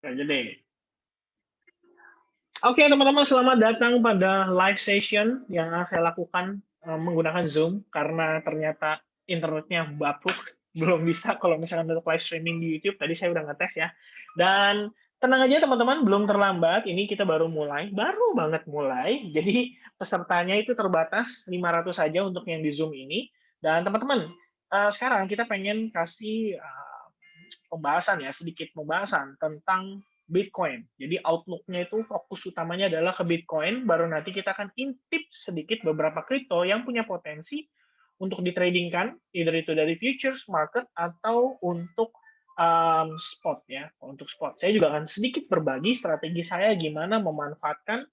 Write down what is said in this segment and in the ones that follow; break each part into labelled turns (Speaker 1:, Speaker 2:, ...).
Speaker 1: Aja deh. Oke, teman-teman, selamat datang pada live session yang saya lakukan menggunakan Zoom karena ternyata internetnya bapuk, belum bisa kalau misalkan untuk live streaming di YouTube. Tadi saya udah ngetes ya. Dan tenang aja teman-teman, belum terlambat. Ini kita baru banget mulai. Jadi pesertanya itu terbatas 500 saja untuk yang di Zoom ini. Dan teman-teman, sekarang kita pengen kasih pembahasan ya, sedikit pembahasan tentang Bitcoin. Jadi outlook-nya itu fokus utamanya adalah ke Bitcoin, baru nanti kita akan intip sedikit beberapa kripto yang punya potensi untuk ditradingkan, either itu dari futures market atau untuk spot ya, untuk spot. Saya juga akan sedikit berbagi strategi saya gimana memanfaatkan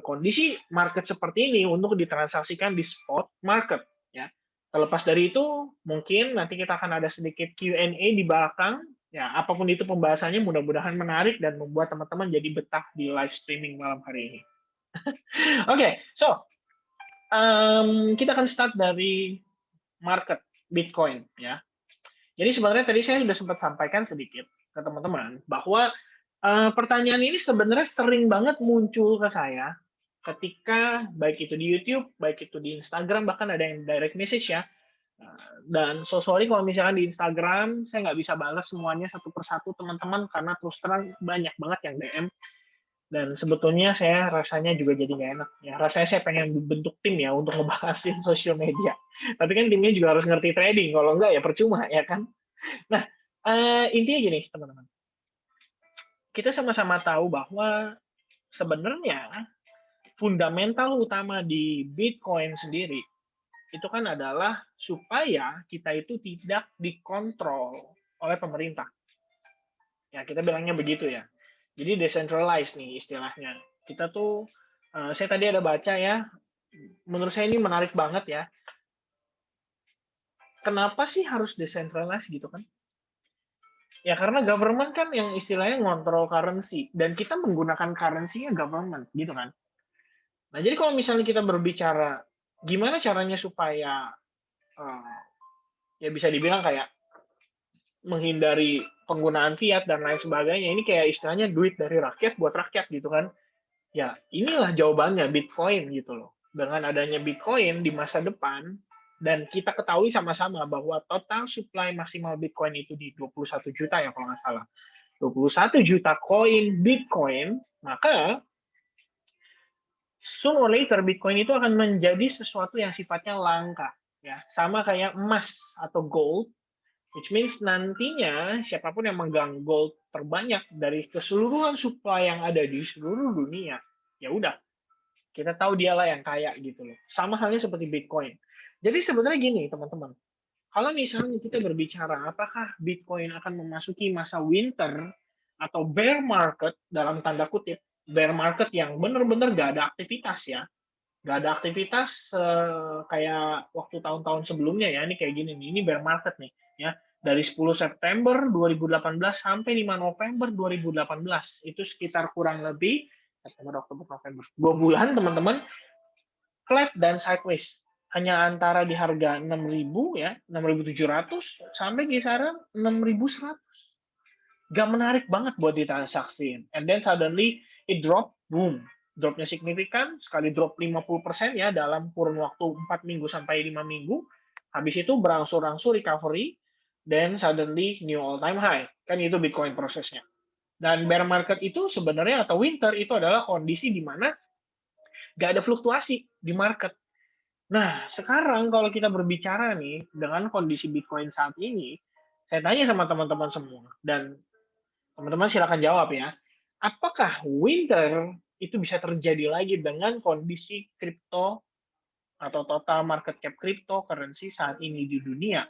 Speaker 1: kondisi market seperti ini untuk ditransaksikan di spot market ya. Terlepas dari itu, mungkin nanti kita akan ada sedikit Q&A di belakang. Ya, apapun itu pembahasannya, mudah-mudahan menarik dan membuat teman-teman jadi betah di live streaming malam hari ini. Oke, so kita akan start dari market Bitcoin ya. Jadi sebenarnya tadi saya sudah sempat sampaikan sedikit ke teman-teman bahwa pertanyaan ini sebenarnya sering banget muncul ke saya ketika baik itu di YouTube, baik itu di Instagram, bahkan ada yang direct message ya. Dan so sorry kalau misalkan di Instagram saya nggak bisa balas semuanya satu persatu teman-teman karena terus terang banyak banget yang DM dan sebetulnya saya rasanya juga jadi nggak enak ya. Rasanya saya pengen bentuk tim ya untuk ngebahasin sosial media. Tapi kan timnya juga harus ngerti trading, kalau nggak ya percuma ya kan. Nah, intinya gini teman-teman, kita sama-sama tahu bahwa sebenarnya fundamental utama di Bitcoin sendiri itu kan adalah supaya kita itu tidak dikontrol oleh pemerintah. Ya, kita bilangnya begitu ya. Jadi decentralized nih istilahnya. Kita tuh, saya tadi ada baca ya, menurut saya ini menarik banget ya. Kenapa sih harus decentralized gitu kan? Ya karena government kan yang istilahnya ngontrol currency dan kita menggunakan currency-nya government gitu kan. Nah, jadi kalau misalnya kita berbicara gimana caranya supaya uh, ya bisa dibilang kayak menghindari penggunaan fiat dan lain sebagainya, ini kayak istilahnya duit dari rakyat buat rakyat gitu kan. Ya, inilah jawabannya Bitcoin gitu loh. Dengan adanya Bitcoin di masa depan dan kita ketahui sama-sama bahwa total supply maksimal Bitcoin itu di 21 juta ya kalau nggak salah. 21 juta koin Bitcoin, maka sooner or later Bitcoin itu akan menjadi sesuatu yang sifatnya langka. Ya, sama kayak emas atau gold, which means nantinya siapapun yang megang gold terbanyak dari keseluruhan supply yang ada di seluruh dunia, ya udah, kita tahu dialah yang kaya gitu loh. Sama halnya seperti Bitcoin. Jadi sebenarnya gini teman-teman, kalau misalnya kita berbicara apakah Bitcoin akan memasuki masa winter atau bear market dalam tanda kutip, bear market yang benar-benar gak ada aktivitas ya, gak ada aktivitas kayak waktu tahun-tahun sebelumnya ya, ini kayak gini nih, ini bear market nih ya, dari 10 September 2018 sampai 5 November 2018, itu sekitar kurang lebih September, Oktober, November, 2 bulan teman-teman, flat dan sideways. Hanya antara di harga 6.000 ya, 6.700 sampai kisaran 6.100. Gak menarik banget buat ditransaksiin. And then suddenly it drop, boom. Dropnya signifikan, sekali drop 50% ya dalam kurun waktu 4 minggu sampai 5 minggu. Habis itu berangsur-angsur recovery, then suddenly new all time high. Kan itu Bitcoin prosesnya. Dan bear market itu sebenarnya atau winter itu adalah kondisi di mana gak ada fluktuasi di market. Nah, sekarang kalau kita berbicara nih dengan kondisi Bitcoin saat ini, saya tanya sama teman-teman semua dan teman-teman silakan jawab ya. Apakah winter itu bisa terjadi lagi dengan kondisi kripto atau total market cap cryptocurrency saat ini di dunia?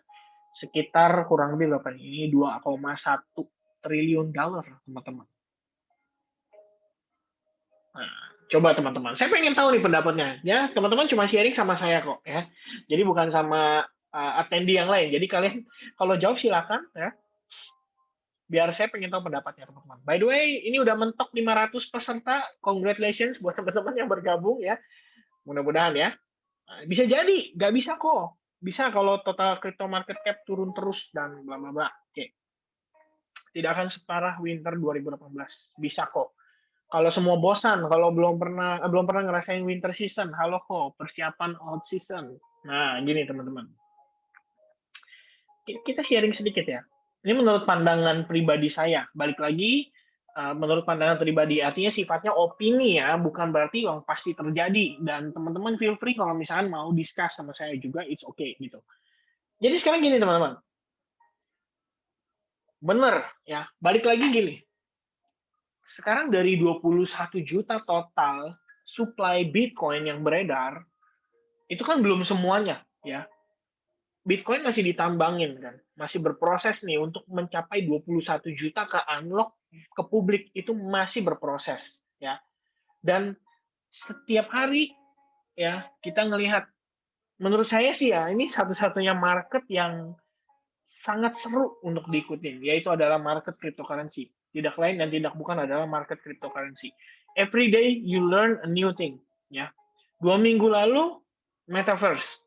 Speaker 1: Sekitar kurang lebih berapa ini 2,1 triliun dolar, teman-teman. Nah, coba teman-teman. Saya pengen tahu nih pendapatnya. Ya, teman-teman cuma sharing sama saya kok ya. Jadi bukan sama attendee yang lain. Jadi kalian kalau jawab silakan ya. Biar saya pengen tahu pendapatnya teman-teman. By the way, ini udah mentok 500 peserta. Congratulations buat teman-teman yang bergabung ya. Mudah-mudahan ya. Bisa jadi, nggak bisa kok. Bisa kalau total crypto market cap turun terus dan bla bla bla. Oke. Tidak akan separah winter 2018. Bisa kok. Kalau semua bosan, kalau belum pernah ngerasain winter season, halo kok, persiapan out season. Nah, gini teman-teman. Kita sharing sedikit ya. Ini menurut pandangan pribadi saya. Balik lagi, menurut pandangan pribadi, artinya sifatnya opini ya, bukan berarti yang pasti terjadi. Dan teman-teman feel free kalau misalkan mau discuss sama saya juga, it's okay gitu. Jadi sekarang gini teman-teman, bener ya, balik lagi gini. Sekarang dari 21 juta total supply Bitcoin yang beredar, itu kan belum semuanya ya. Bitcoin masih ditambangin kan, masih berproses nih untuk mencapai 21 juta ke unlock ke publik itu masih berproses ya. Dan setiap hari ya kita ngelihat, menurut saya sih ya ini satu-satunya market yang sangat seru untuk diikutin, yaitu adalah market cryptocurrency. Tidak lain dan tidak bukan adalah market cryptocurrency. Every day you learn a new thing ya. 2 minggu lalu metaverse.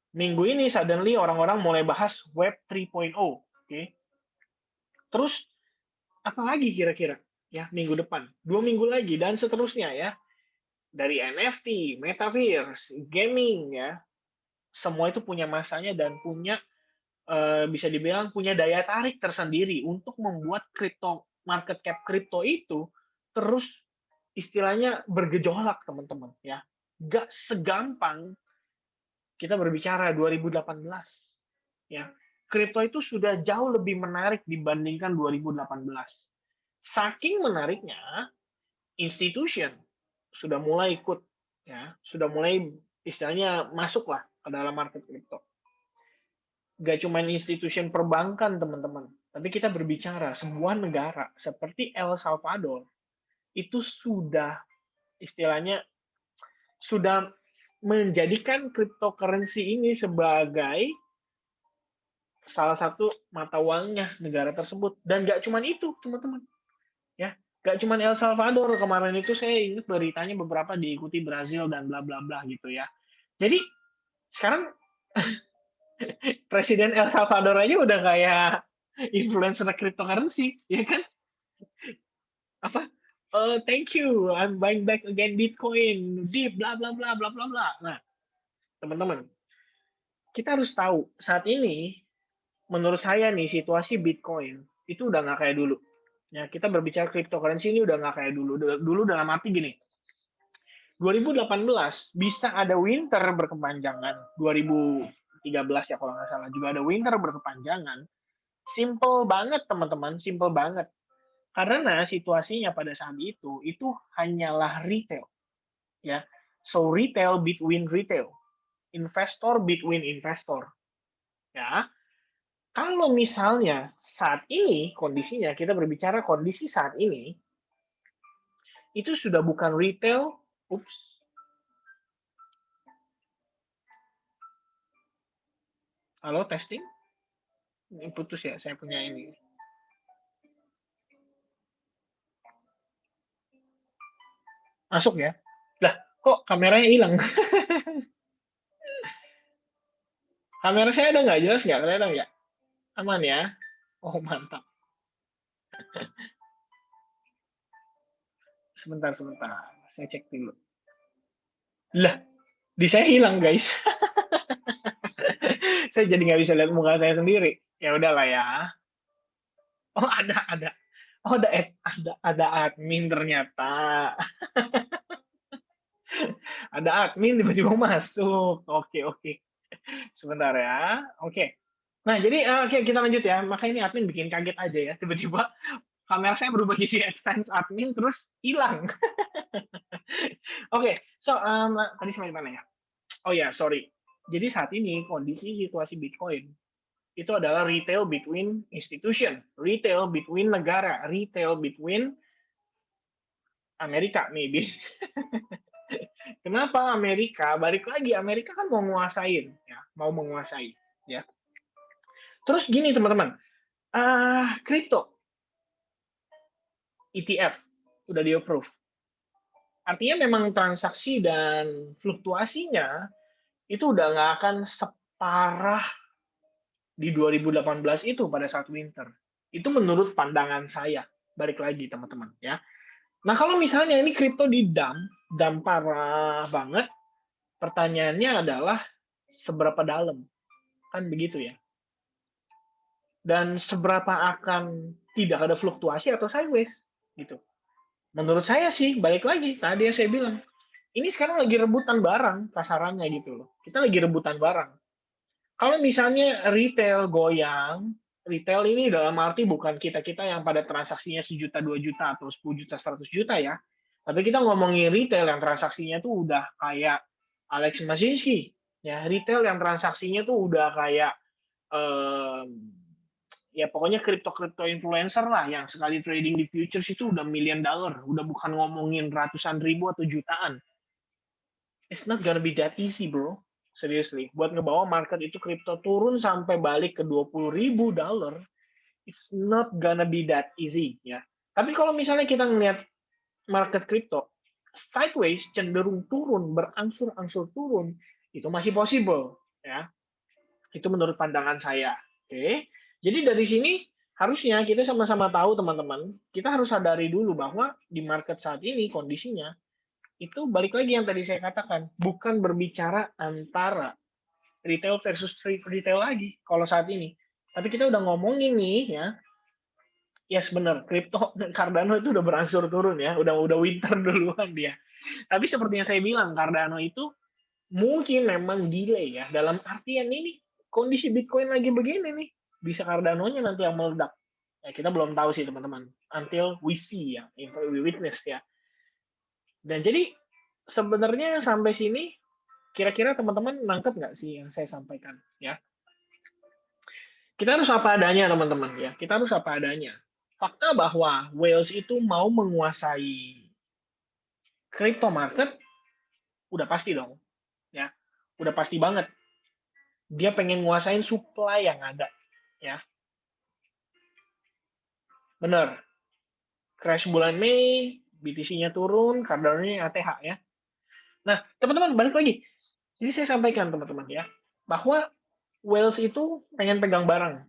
Speaker 1: Minggu ini suddenly orang-orang mulai bahas Web 3.0, oke. Terus apalagi kira-kira ya minggu depan, 2 minggu lagi dan seterusnya ya. Dari NFT, metaverse, gaming ya, semua itu punya masanya dan punya bisa dibilang punya daya tarik tersendiri untuk membuat market cap kripto itu terus istilahnya bergejolak teman-teman ya. Gak segampang kita berbicara 2018 ya. Kripto itu sudah jauh lebih menarik dibandingkan 2018. Saking menariknya, institution sudah mulai ikut ya, sudah mulai istilahnya masuklah ke dalam market kripto. Gak cuma institution perbankan teman-teman, tapi kita berbicara sebuah negara seperti El Salvador itu sudah istilahnya sudah menjadikan cryptocurrency ini sebagai salah satu mata uangnya negara tersebut. Dan gak cuma itu teman-teman ya, gak cuma El Salvador. Kemarin itu saya ingat beritanya beberapa diikuti Brazil dan bla bla bla gitu ya. Jadi sekarang Presiden El Salvador aja udah kayak influencer cryptocurrency, ya kan? Apa? Thank you, I'm buying back again Bitcoin, deep, bla bla bla bla bla bla. Nah, teman-teman, kita harus tahu saat ini, menurut saya nih situasi Bitcoin itu udah nggak kayak dulu. Ya, kita berbicara cryptocurrency ini udah nggak kayak dulu. Dulu dalam arti gini, 2018 bisa ada winter berkepanjangan, 2013 ya kalau nggak salah juga ada winter berkepanjangan. Simple banget teman-teman, simple banget. Karena situasinya pada saat itu hanyalah retail. Ya, so retail between retail, investor between investor. Ya, kalau misalnya saat ini kondisinya kita berbicara kondisi saat ini itu sudah bukan retail. Ups. Halo testing. Ini putus ya saya punya ini. Masuk ya. Lah, kok kameranya hilang? Kamera saya ada nggak jelas nggak? Kelihatan nggak? Aman ya? Oh mantap. Sebentar, sebentar. Saya cek dulu. Lah, di saya hilang guys. Saya jadi nggak bisa lihat muka saya sendiri. Ya udahlah ya. Oh ada. Oh ada admin ternyata. Ada admin tiba-tiba masuk. Oke. Sebentar ya. Oke. Nah jadi oke kita lanjut ya. Maka ini admin bikin kaget aja ya. Tiba-tiba kamera saya berubah jadi extends admin terus hilang. Oke, so tadi sampai mana ya? Oh ya, sorry. Jadi saat ini kondisi situasi Bitcoin itu adalah retail between institution, retail between negara, retail between Amerika maybe. Kenapa Amerika? Balik lagi Amerika kan mau menguasain, ya, mau menguasai, ya. Terus gini teman-teman, kripto ETF udah di approve. Artinya memang transaksi dan fluktuasinya itu udah nggak akan separah di 2018 itu pada saat winter. Itu menurut pandangan saya. Balik lagi teman-teman ya. Nah, kalau misalnya ini kripto dump parah banget, pertanyaannya adalah seberapa dalam? Kan begitu ya. Dan seberapa akan tidak ada fluktuasi atau sideways gitu. Menurut saya sih, balik lagi tadi yang saya bilang, ini sekarang lagi rebutan barang kasarannya gitu loh. Kita lagi rebutan barang. Kalau misalnya retail goyang, retail ini dalam arti bukan kita-kita yang pada transaksinya sejuta, 2 juta, atau 10 juta, 100 juta ya. Tapi kita ngomongin retail yang transaksinya tuh udah kayak Alex Mashinsky. Ya, retail yang transaksinya tuh udah kayak ya pokoknya kripto-kripto influencer lah yang sekali trading di futures itu udah million dollar, udah bukan ngomongin ratusan ribu atau jutaan. It's not gonna be that easy, bro. Seriously, buat ngebawa market itu kripto turun sampai balik ke 20.000 dollar, it's not gonna be that easy ya. Tapi kalau misalnya kita ngelihat market kripto sideways, cenderung turun, berangsur-angsur turun, itu masih possible ya. Itu menurut pandangan saya. Oke. Jadi dari sini harusnya kita sama-sama tahu teman-teman, kita harus sadari dulu bahwa di market saat ini kondisinya itu balik lagi yang tadi saya katakan, bukan berbicara antara retail versus retail lagi kalau saat ini. Tapi kita udah ngomongin nih ya, yes benar, kripto Cardano itu udah berangsur turun ya, udah winter duluan dia. Tapi seperti yang saya bilang, Cardano itu mungkin memang delay ya, dalam artian ini kondisi Bitcoin lagi begini nih, bisa Cardano-nya nanti yang meledak. Ya, kita belum tahu sih teman-teman, until we see ya, until we witness ya. Dan jadi sebenarnya sampai sini kira-kira teman-teman nangkep nggak sih yang saya sampaikan ya? Kita harus apa adanya teman-teman ya. Kita harus apa adanya. Fakta bahwa whales itu mau menguasai crypto market udah pasti dong ya. Udah pasti banget. Dia pengen nguasain supply yang ada ya. Bener. Crash bulan Mei, BTC-nya turun, Cardano-nya ATH ya. Nah, teman-teman balik lagi. Jadi saya sampaikan teman-teman ya, bahwa whales itu pengen pegang barang.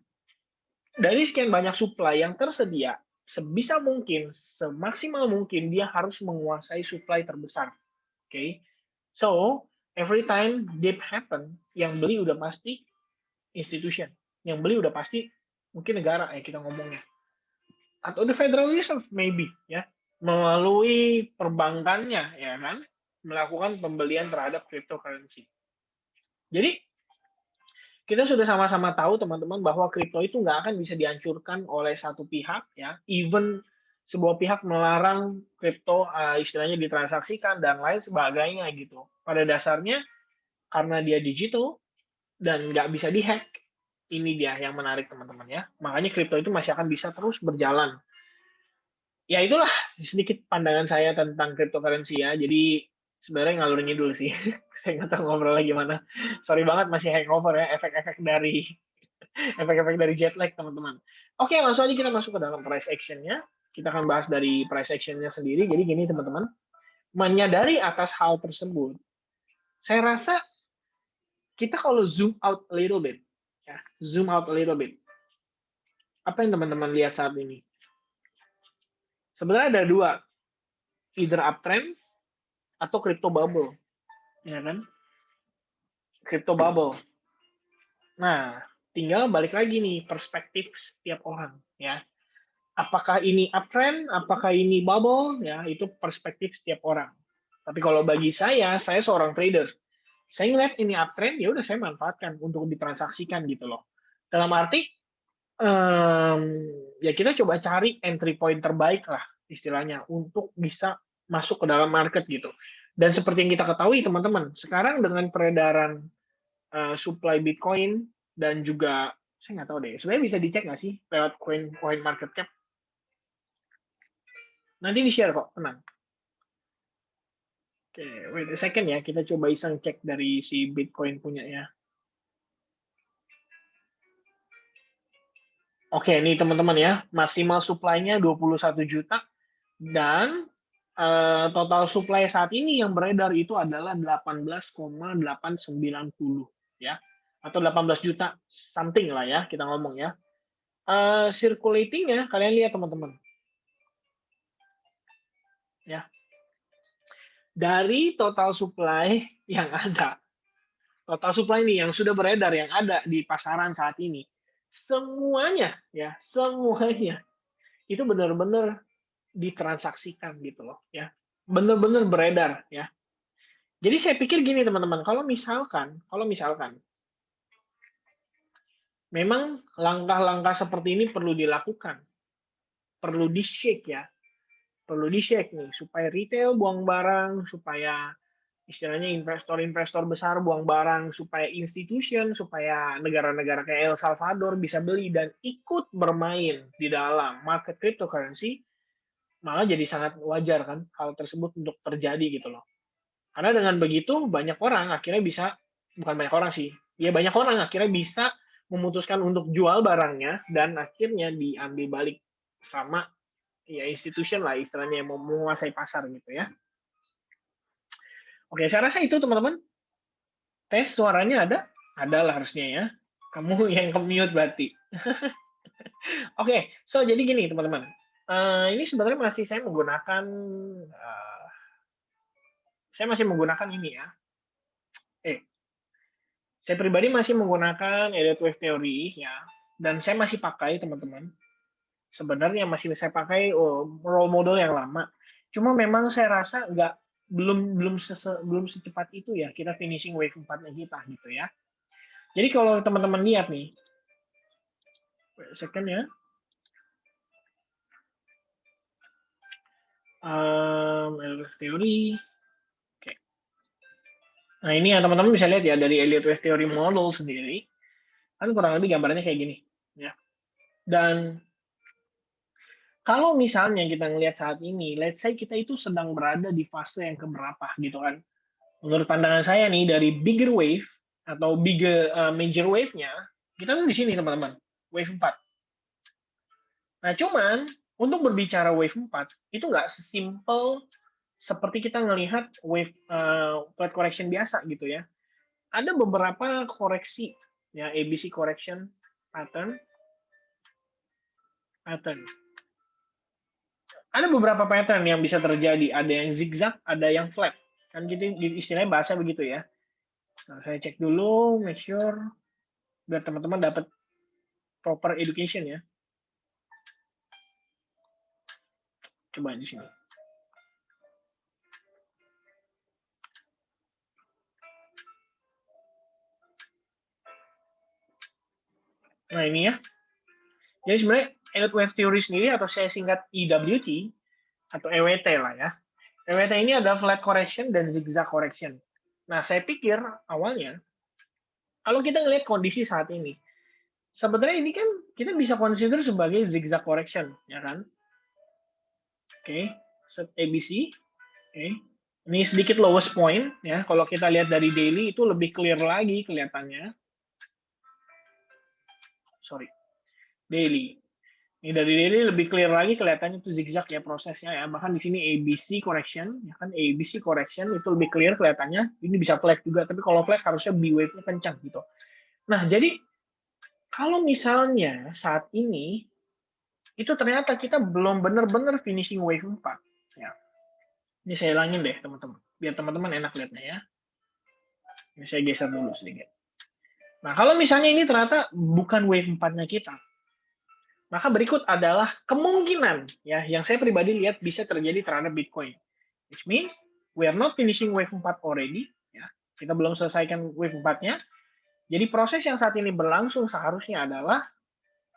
Speaker 1: Dari sekian banyak supply yang tersedia, sebisa mungkin, semaksimal mungkin dia harus menguasai supply terbesar. Oke. Okay? So, every time dip happen, yang beli udah pasti institution. Yang beli udah pasti mungkin negara ya kita ngomongnya. Atau the Federal Reserve maybe ya. Melalui perbankannya ya kan, melakukan pembelian terhadap cryptocurrency. Jadi kita sudah sama-sama tahu teman-teman bahwa kripto itu nggak akan bisa dihancurkan oleh satu pihak ya, even sebuah pihak melarang kripto istilahnya ditransaksikan dan lain sebagainya gitu. Pada dasarnya karena dia digital dan nggak bisa dihack, ini dia yang menarik teman-teman ya. Makanya kripto itu masih akan bisa terus berjalan. Ya itulah sedikit pandangan saya tentang cryptocurrency ya. Jadi sebenarnya ngalur ngidul sih. Saya nggak tahu ngobrolnya gimana. Sorry banget masih hangover ya, efek-efek dari jet lag teman-teman. Oke, langsung aja kita masuk ke dalam price action-nya. Kita akan bahas dari price action-nya sendiri. Jadi gini teman-teman, menyadari atas hal tersebut, saya rasa kita kalau zoom out a little bit, ya, zoom out a little bit. Apa yang teman-teman lihat saat ini? Sebenarnya ada dua, either uptrend atau crypto bubble, ya kan? Crypto bubble. Nah, tinggal balik lagi nih perspektif setiap orang, ya. Apakah ini uptrend, apakah ini bubble, ya itu perspektif setiap orang. Tapi kalau bagi saya seorang trader. Saya ngeliat ini uptrend, ya udah saya manfaatkan untuk ditransaksikan gitu loh. Dalam arti, ya kita coba cari entry point terbaik lah istilahnya untuk bisa masuk ke dalam market gitu. Dan seperti yang kita ketahui teman-teman, sekarang dengan peredaran supply Bitcoin dan juga saya nggak tahu deh, sebenarnya bisa dicek nggak sih lewat coin market cap? Nanti di-share kok, tenang. Oke, wait a second ya, kita coba iseng cek dari si Bitcoin punya ya. Oke, nih teman-teman ya, maksimal supply-nya 21 juta dan total supply saat ini yang beredar itu adalah 18,890 ya. Atau 18 juta something lah ya, kita ngomong ya. Circulating-nya kalian lihat teman-teman. Ya. Dari total supply yang ada, total supply ini yang sudah beredar yang ada di pasaran saat ini, semuanya ya, semuanya itu benar-benar ditransaksikan gitu loh ya. Benar-benar beredar ya. Jadi saya pikir gini teman-teman, kalau misalkan memang langkah-langkah seperti ini perlu dilakukan, perlu di-shake ya, perlu di-shake nih supaya retail buang barang, supaya istilahnya investor-investor besar buang barang, supaya institution, supaya negara-negara kayak El Salvador bisa beli dan ikut bermain di dalam market cryptocurrency, malah jadi sangat wajar kan hal tersebut untuk terjadi gitu loh. Karena dengan begitu banyak orang akhirnya bisa, bukan banyak orang sih, ya banyak orang akhirnya bisa memutuskan untuk jual barangnya dan akhirnya diambil balik sama ya institution lah istilahnya yang mau menguasai pasar gitu ya. Oke, saya rasa itu teman-teman. Tes suaranya ada? Ada lah harusnya ya. Kamu yang ke-mute berarti. Oke, so jadi gini teman-teman. Ini sebenarnya masih saya masih menggunakan ini ya. Saya pribadi masih menggunakan Elliott Wave Theory ya, dan saya masih pakai teman-teman. Sebenarnya masih saya pakai role model yang lama. Cuma memang saya rasa belum secepat itu ya kita finishing wave 4-nya kita gitu ya. Jadi kalau teman-teman lihat nih, second ya. Elliott Theory. Oke. Nah ini ya teman-teman bisa lihat ya dari Elliott Wave Theory model sendiri, kan kurang lebih gambarnya kayak gini ya. Dan kalau misalnya kita ngelihat saat ini, let's say kita itu sedang berada di fase yang keberapa gitu kan. Menurut pandangan saya nih dari bigger wave atau major wave-nya, kita tuh di sini teman-teman, wave 4. Nah, cuman untuk berbicara wave 4 itu nggak sesimpel seperti kita ngelihat wave flat correction biasa gitu ya. Ada beberapa koreksi ya, ABC correction pattern. Ada beberapa pattern yang bisa terjadi. Ada yang zigzag, ada yang flat. Kan gitu istilahnya bahasa begitu ya. Nah, saya cek dulu, make sure biar teman-teman dapat proper education ya. Coba di sini. Nah ini ya. Jadi sebenarnya Elliott Wave Theory sendiri atau saya singkat EWT atau EWT lah ya. EWT ini ada flat correction dan zigzag correction. Nah saya pikir awalnya kalau kita ngelihat kondisi saat ini, sebenarnya ini kan kita bisa consider sebagai zigzag correction, ya kan? Oke, set ABC. Oke. Ini sedikit lowest point ya. Kalau kita lihat dari daily itu lebih clear lagi kelihatannya. Sorry. Daily. Ini dari daily lebih clear lagi kelihatannya itu zigzag ya prosesnya ya. Bahkan di sini ABC correction, ya kan ABC correction itu lebih clear kelihatannya. Ini bisa flat juga, tapi kalau flat harusnya B wave-nya kencang gitu. Nah, jadi kalau misalnya saat ini itu ternyata kita belum benar-benar finishing wave 4 ya. Ini saya ilangin deh, teman-teman. Biar teman-teman enak lihatnya ya. Ini saya geser dulu sedikit. Nah, kalau misalnya ini ternyata bukan wave 4-nya kita, maka berikut adalah kemungkinan ya yang saya pribadi lihat bisa terjadi terhadap Bitcoin. Which means we are not finishing wave 4 already ya. Kita belum selesaikan wave 4-nya. Jadi proses yang saat ini berlangsung seharusnya adalah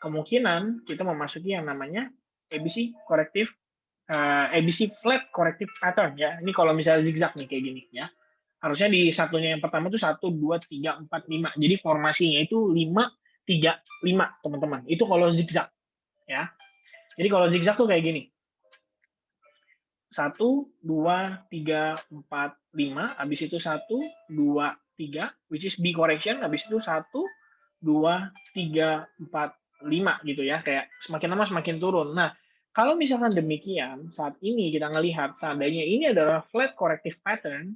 Speaker 1: kemungkinan kita memasuki yang namanya ABC ABC flat corrective pattern ya. Ini kalau misalnya zigzag nih kayak gini ya. Harusnya di satunya yang pertama itu 1 2 3 4 5. Jadi formasinya itu 5 3 5, teman-teman. Itu kalau zigzag ya. Jadi kalau zigzag tuh kayak gini. 1 2 3 4 5, habis itu 1 2 3 which is B correction, habis itu 1 2 3 4 5 gitu ya. Kayak semakin lama semakin turun. Nah, kalau misalkan demikian, saat ini kita ngelihat seandainya ini adalah flat corrective pattern,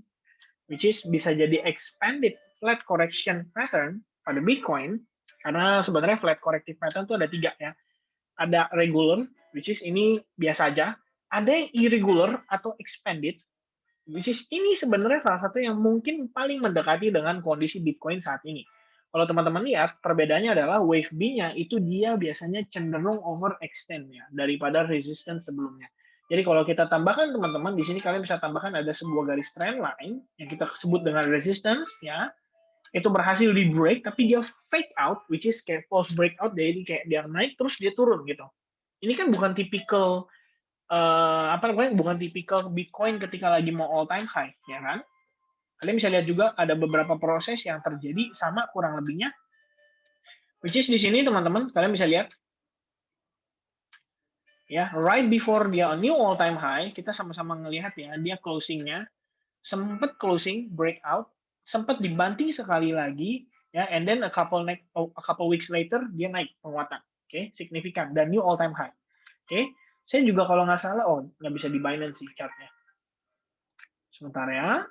Speaker 1: which is bisa jadi expanded flat correction pattern pada Bitcoin, karena sebenarnya flat corrective pattern itu ada 3 ya. ada regular, which is ini biasa aja. Ada yang irregular atau expanded, which is ini sebenarnya salah satu yang mungkin paling mendekati dengan kondisi Bitcoin saat ini. Kalau teman-teman lihat, perbedaannya adalah wave B-nya itu dia biasanya cenderung overextend ya daripada resistance sebelumnya. Jadi kalau kita tambahkan teman-teman, di sini kalian bisa tambahkan ada sebuah garis trend line yang kita sebut dengan resistance ya. Itu berhasil di break tapi dia fake out, which is kayak false breakout, jadi kayak dia naik terus dia turun gitu. Ini kan bukan tipikal apa namanya, bukan tipikal Bitcoin ketika lagi mau all time high, ya kan? Kalian bisa lihat juga ada beberapa proses yang terjadi sama kurang lebihnya, which is di sini teman-teman, kalian bisa lihat, ya, right before dia a new all time high, kita sama-sama ngelihat ya, dia closingnya sempat closing breakout, sempat dibanting sekali lagi, ya, and then a couple weeks later dia naik penguatan, oke, signifikan dan new all time high, oke. Saya juga kalau nggak salah, oh nggak bisa di Binance sih chartnya. Sebentar ya.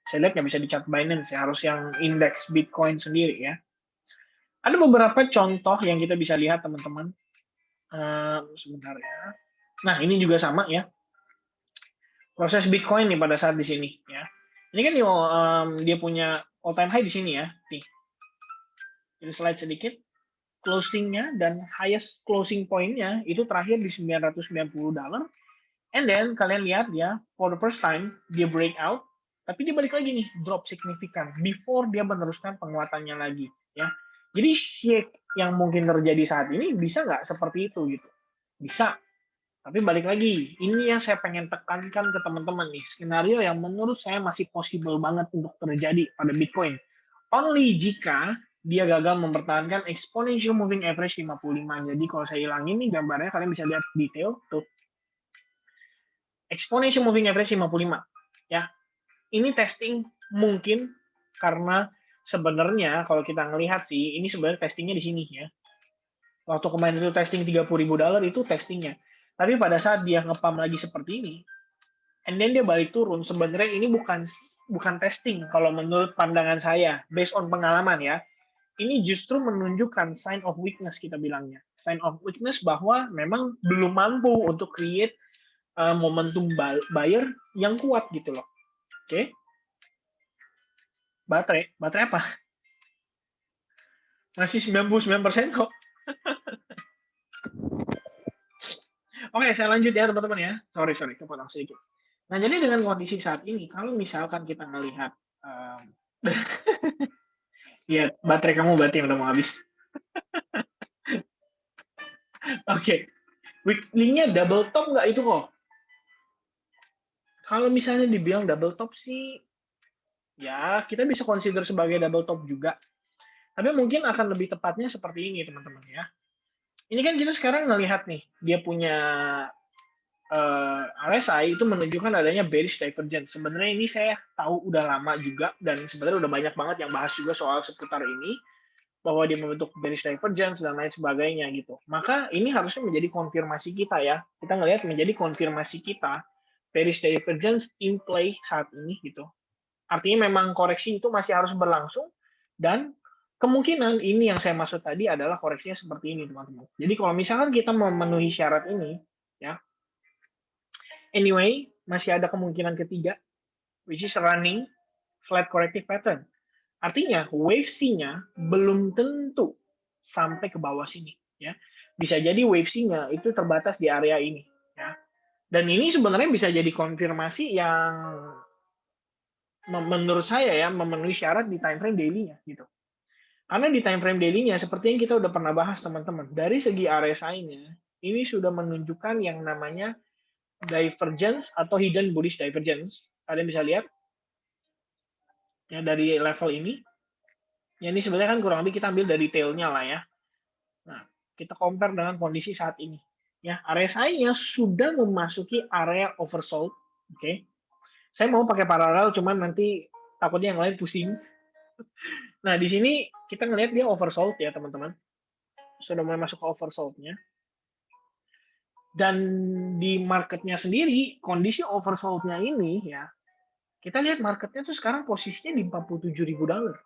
Speaker 1: Saya lihat nggak bisa di chart Binance ya, harus yang indeks Bitcoin sendiri ya. Ada beberapa contoh yang kita bisa lihat teman-teman. Sebentar ya. Nah ini juga sama ya. Proses Bitcoin nih pada saat di sini ya. Ini kan dia punya all time high di sini ya. Nih. Jadi slide sedikit. Closingnya dan highest closing point-nya itu terakhir di $990. And then kalian lihat ya, for the first time dia breakout, tapi dia balik lagi nih, drop signifikan before dia meneruskan penguatannya lagi ya. Jadi shake yang mungkin terjadi saat ini bisa nggak seperti itu gitu? Bisa. Tapi balik lagi, ini yang saya pengen tekankan ke teman-teman nih, skenario yang menurut saya masih possible banget untuk terjadi pada Bitcoin. Only jika dia gagal mempertahankan exponential moving average 55. Jadi kalau saya hilangin nih gambarnya, kalian bisa lihat detail tuh. Exponential moving average 55. Ya, ini testing mungkin karena sebenarnya kalau kita ngelihat sih, ini sebenarnya testingnya di sini ya. Waktu kemarin itu testing $30.000 itu testingnya. Tapi pada saat dia ngepam lagi seperti ini, and then dia balik turun, sebenarnya ini bukan testing kalau menurut pandangan saya, based on pengalaman ya. Ini justru menunjukkan sign of weakness kita bilangnya. Sign of weakness bahwa memang belum mampu untuk create momentum buyer yang kuat gitu loh. Oke. Baterai apa? Masih 99% kok. Oke, saya lanjut ya teman-teman ya. Sorry, kepotong sedikit. Nah, jadi dengan kondisi saat ini, kalau misalkan kita melihat, ya baterai kamu berarti yang udah mau habis. Oke, weekly-nya double top nggak itu kok? Kalau misalnya dibilang double top sih, ya kita bisa consider sebagai double top juga. Tapi mungkin akan lebih tepatnya seperti ini teman-teman ya. Ini kan kita sekarang ngelihat nih, dia punya RSI itu menunjukkan adanya bearish divergence. Sebenarnya ini saya tahu udah lama juga dan sebenarnya udah banyak banget yang bahas juga soal seputar ini bahwa dia membentuk bearish divergence dan lain sebagainya gitu. Maka ini harusnya menjadi konfirmasi kita ya. Kita ngelihat menjadi konfirmasi kita bearish divergence in play saat ini gitu. Artinya memang koreksi itu masih harus berlangsung dan kemungkinan ini yang saya maksud tadi adalah koreksinya seperti ini teman-teman. Jadi kalau misalkan kita memenuhi syarat ini ya, anyway, masih ada kemungkinan ketiga, which is running flat corrective pattern. Artinya, wave C-nya belum tentu sampai ke bawah sini. Ya. Bisa jadi wave C-nya itu terbatas di area ini. Ya. Dan ini sebenarnya bisa jadi konfirmasi yang menurut saya ya memenuhi syarat di time frame daily-nya. Gitu. Karena di time frame daily-nya, seperti yang kita udah pernah bahas teman-teman, dari segi RSI-nya, ini sudah menunjukkan yang namanya divergence atau hidden bullish divergence. Kalian bisa lihat ya dari level ini. Ya ini sebenarnya kan kurang lebih kita ambil dari tail-nya lah ya. Nah, kita compare dengan kondisi saat ini. Ya, RSI-nya sudah memasuki area oversold. Oke. Saya mau pakai paralel cuman nanti takutnya yang lain pusing. Nah, di sini kita ngelihat dia oversold ya, teman-teman. Sudah mulai masuk ke oversold-nya. Dan di marketnya sendiri, kondisi oversold-nya ini ya, kita lihat marketnya tuh sekarang posisinya di $47.000.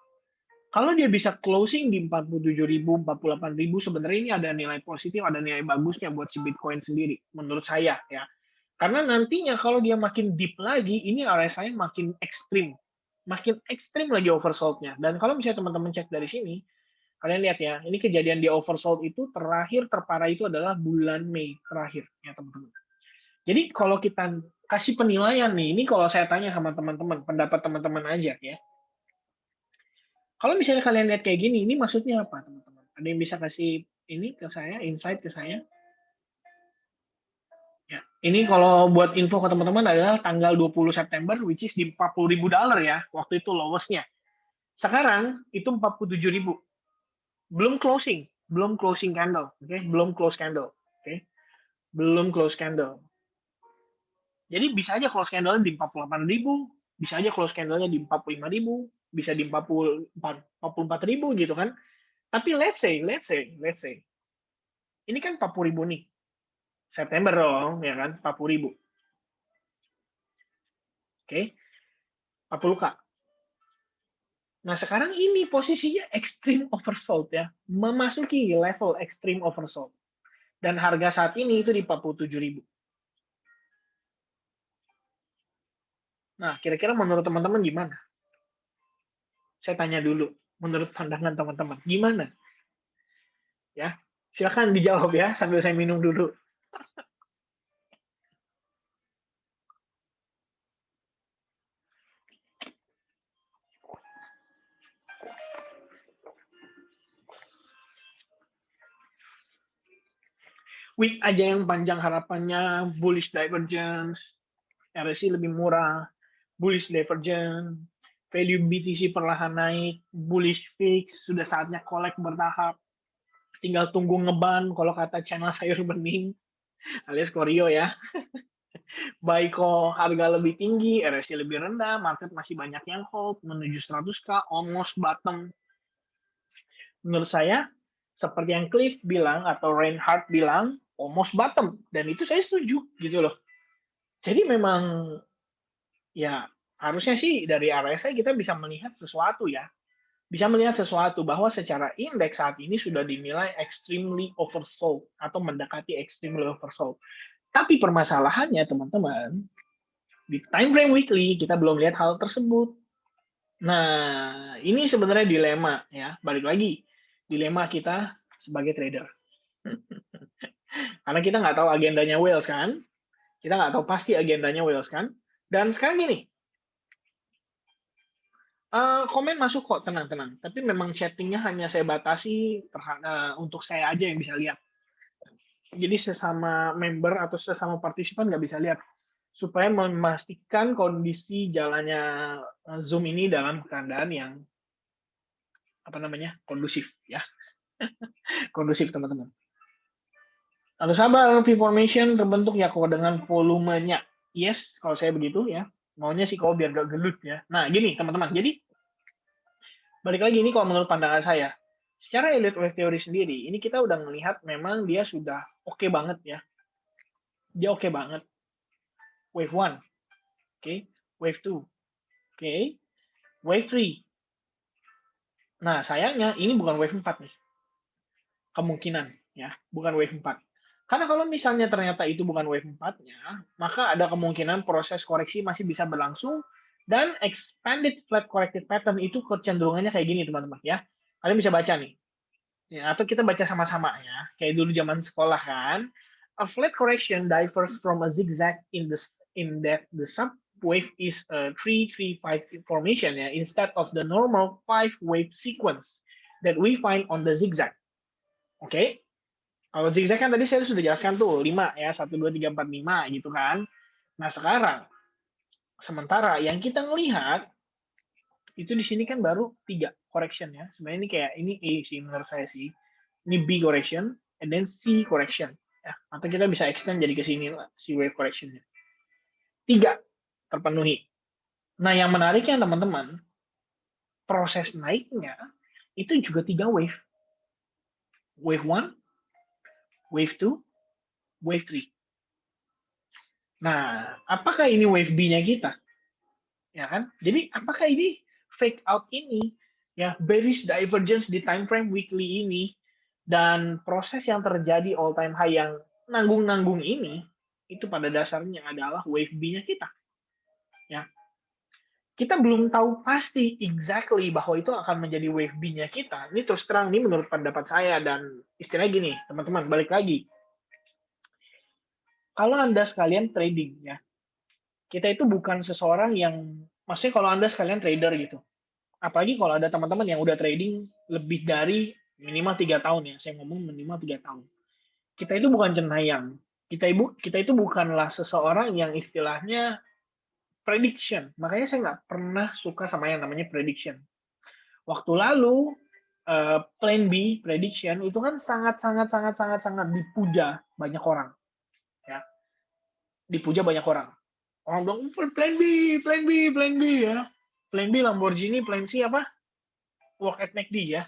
Speaker 1: Kalau dia bisa closing di 47.000, 48.000, sebenarnya ini ada nilai positif, ada nilai bagusnya buat si Bitcoin sendiri, menurut saya ya. Karena nantinya kalau dia makin deep lagi, ini RSI makin ekstrim. Makin ekstrim lagi oversold-nya. Dan kalau misalnya teman-teman cek dari sini, kalian lihat ya, ini kejadian di oversold itu terakhir terparah itu adalah bulan Mei terakhir ya teman-teman. Jadi kalau kita kasih penilaian nih, ini kalau saya tanya sama teman-teman, pendapat teman-teman aja ya. Kalau misalnya kalian lihat kayak gini, ini maksudnya apa teman-teman? Ada yang bisa kasih ini ke saya, insight ke saya? Ya, ini kalau buat info ke teman-teman adalah tanggal 20 September, which is di $40.000 ya, waktu itu lowest-nya. Sekarang itu 47.000. Belum closing candle, oke? Okay? Belum close candle, oke? Okay? Belum close candle. Jadi bisa aja close candle di 48.000, bisa aja close candle-nya di 45.000, bisa di 44.000 gitu kan. Tapi let's say, ini kan 40.000 nih. September dong, ya kan? 40.000. Oke, 40K. Nah, sekarang ini posisinya extreme oversold ya. Memasuki level extreme oversold. Dan harga saat ini itu di 47.000. Nah, kira-kira menurut teman-teman gimana? Saya tanya dulu, menurut pandangan teman-teman, gimana? Ya, silakan dijawab ya sambil saya minum dulu. Week aja yang panjang harapannya bullish divergence, RSI lebih murah, bullish divergence, value BTC perlahan naik, bullish fix, sudah saatnya collect bertahap, tinggal tunggu ngeban kalau kata channel sayur bening, alias Koryo ya. Baiko harga lebih tinggi, RSI lebih rendah, market masih banyak yang hold, menuju 100K, almost bottom. Menurut saya, seperti yang Cliff bilang, atau Reinhardt bilang, almost bottom. Dan itu saya setuju, gitu loh. Jadi memang, ya harusnya sih dari RSI kita bisa melihat sesuatu ya. Bisa melihat sesuatu bahwa secara indeks saat ini sudah dinilai extremely oversold atau mendekati extremely oversold. Tapi permasalahannya teman-teman, di time frame weekly kita belum lihat hal tersebut. Nah, ini sebenarnya dilema ya. Balik lagi, dilema kita sebagai trader. Karena kita nggak tahu agendanya whales kan. Kita nggak tahu pasti agendanya whales kan. Dan sekarang gini, komen masuk kok, tenang-tenang. Tapi memang chattingnya hanya saya batasi untuk saya aja yang bisa lihat. Jadi sesama member atau sesama partisipan nggak bisa lihat. Supaya memastikan kondisi jalannya Zoom ini dalam keadaan yang kondusif ya. Kondusif teman-teman. Lalu sabar formation terbentuk ya kok dengan volumenya. Yes, kalau saya begitu ya. Maunya sih kalau biar gak gelut ya. Nah, gini teman-teman. Jadi balik lagi ini kalau menurut pandangan saya. Secara elite wave theory sendiri, ini kita udah melihat memang dia sudah oke banget ya. Dia oke banget. Wave 1. Oke. Wave 2. Oke. Wave 3. Nah, sayangnya ini bukan wave 4 nih. Kemungkinan ya, bukan wave 4. Karena kalau misalnya ternyata itu bukan wave 4-nya, maka ada kemungkinan proses koreksi masih bisa berlangsung dan expanded flat corrected pattern itu kecenderungannya kayak gini teman-teman ya. Kalian bisa baca nih. Ya, atau kita baca sama-sama ya. Kayak dulu zaman sekolah kan. A flat correction differs from a zigzag in that the subwave is a 3-3-5 formation ya, instead of the normal 5 wave sequence that we find on the zigzag. Oke. Kalau zigzag kan tadi saya sudah jelaskan tuh 5 ya, 1 2 3 4 5 gitu kan. Nah, sekarang sementara yang kita melihat itu di sini kan baru 3 correction ya. Sebenarnya ini kayak ini A sih menurut saya sih. Ini B correction and then C correction ya. Atau kita bisa extend jadi ke sini lah si wave correctionnya. 3 terpenuhi. Nah, yang menariknya teman-teman, proses naiknya itu juga 3 wave. Wave 1, wave 2, wave 3. Nah, apakah ini wave B-nya kita? Ya kan? Jadi apakah ini fake out ini Ya, bearish divergence di time frame weekly ini dan proses yang terjadi all time high yang nanggung-nanggung ini itu pada dasarnya adalah wave B-nya kita. Ya, kita belum tahu pasti exactly bahwa itu akan menjadi wave B-nya kita. Ini terus terang, ini menurut pendapat saya, dan istilahnya gini, teman-teman, balik lagi. Kalau Anda sekalian trading, ya, kita itu bukan seseorang yang, maksudnya kalau Anda sekalian trader gitu, apalagi kalau ada teman-teman yang udah trading lebih dari minimal 3 tahun ya, saya ngomong minimal 3 tahun. Kita itu bukan cenayang. Kita itu bukanlah seseorang yang istilahnya prediction. Makanya saya nggak pernah suka sama yang namanya prediction. Waktu lalu plan B prediction itu kan sangat sangat sangat sangat sangat dipuja banyak orang, ya, dipuja banyak orang. Orang bilang plan B, plan B, plan B ya. Plan B Lamborghini, plan C apa? Work at McD ya.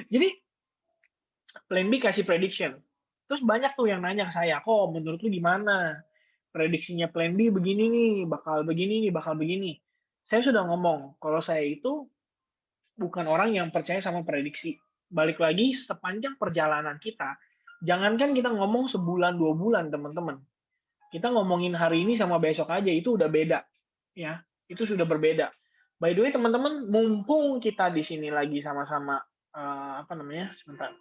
Speaker 1: Jadi plan B kasih prediction. Terus banyak tuh yang nanya ke saya, kok menurut lu gimana? Prediksinya plan B begini nih, bakal begini nih, bakal begini. Saya sudah ngomong, kalau saya itu bukan orang yang percaya sama prediksi. Balik lagi, sepanjang perjalanan kita, jangankan kita ngomong sebulan, 2 bulan, teman-teman. Kita ngomongin hari ini sama besok aja, itu udah beda. Ya, itu sudah berbeda. By the way, teman-teman, mumpung kita di sini lagi sama-sama, apa namanya, sebentar.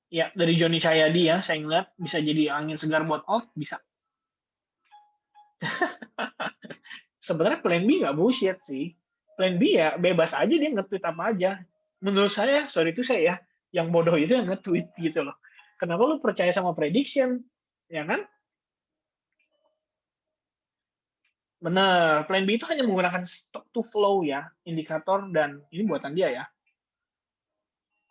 Speaker 1: Ya, dari Joni Cahyadi ya, saya ngeliat bisa jadi angin segar buat out, bisa. Sebenarnya plan B nggak bullshit sih. Plan B ya bebas aja dia nge-tweet apa aja. Menurut saya, sorry itu saya ya, yang bodoh itu yang nge-tweet gitu loh. Kenapa lu percaya sama prediction? Ya kan? Benar, plan B itu hanya menggunakan stock to flow ya, indikator, dan ini buatan dia ya.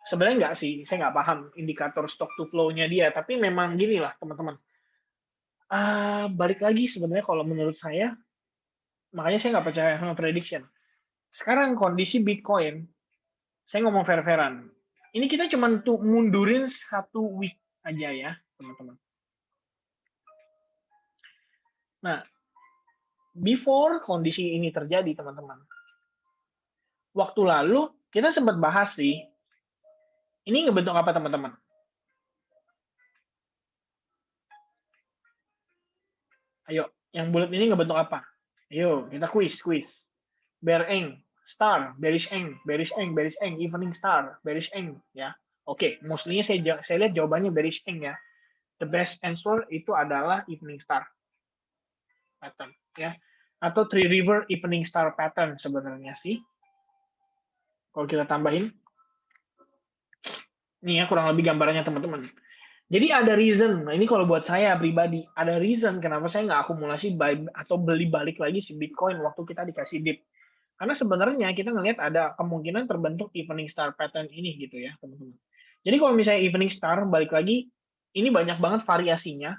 Speaker 1: Sebenarnya nggak sih, saya nggak paham indikator stock to flow-nya dia, tapi memang gini lah teman-teman. Balik lagi sebenarnya kalau menurut saya, makanya saya nggak percaya sama prediction. Sekarang kondisi Bitcoin, saya ngomong fair-fairan. Ini kita cuma untuk mundurin 1 week aja ya, teman-teman. Nah, before kondisi ini terjadi, teman-teman, waktu lalu kita sempat bahas sih, ini ngebentuk apa, teman-teman? Ayo, yang bulat ini ngebentuk apa? Ayo, kita quiz. Bear eng, star, bearish eng, bearish eng, bearish eng, evening star, bearish eng, ya. Oke, mostly saya lihat jawabannya bearish eng ya. The best answer itu adalah evening star pattern, ya. Atau Three River Evening Star Pattern sebenarnya sih. Kalau kita tambahin, nih ya kurang lebih gambarannya teman-teman. Jadi ada reason, nah ini kalau buat saya pribadi, ada reason kenapa saya nggak akumulasi buy atau beli balik lagi si Bitcoin waktu kita dikasih dip. Karena sebenarnya kita ngelihat ada kemungkinan terbentuk evening star pattern ini gitu ya teman-teman. Jadi kalau misalnya evening star, balik lagi, ini banyak banget variasinya.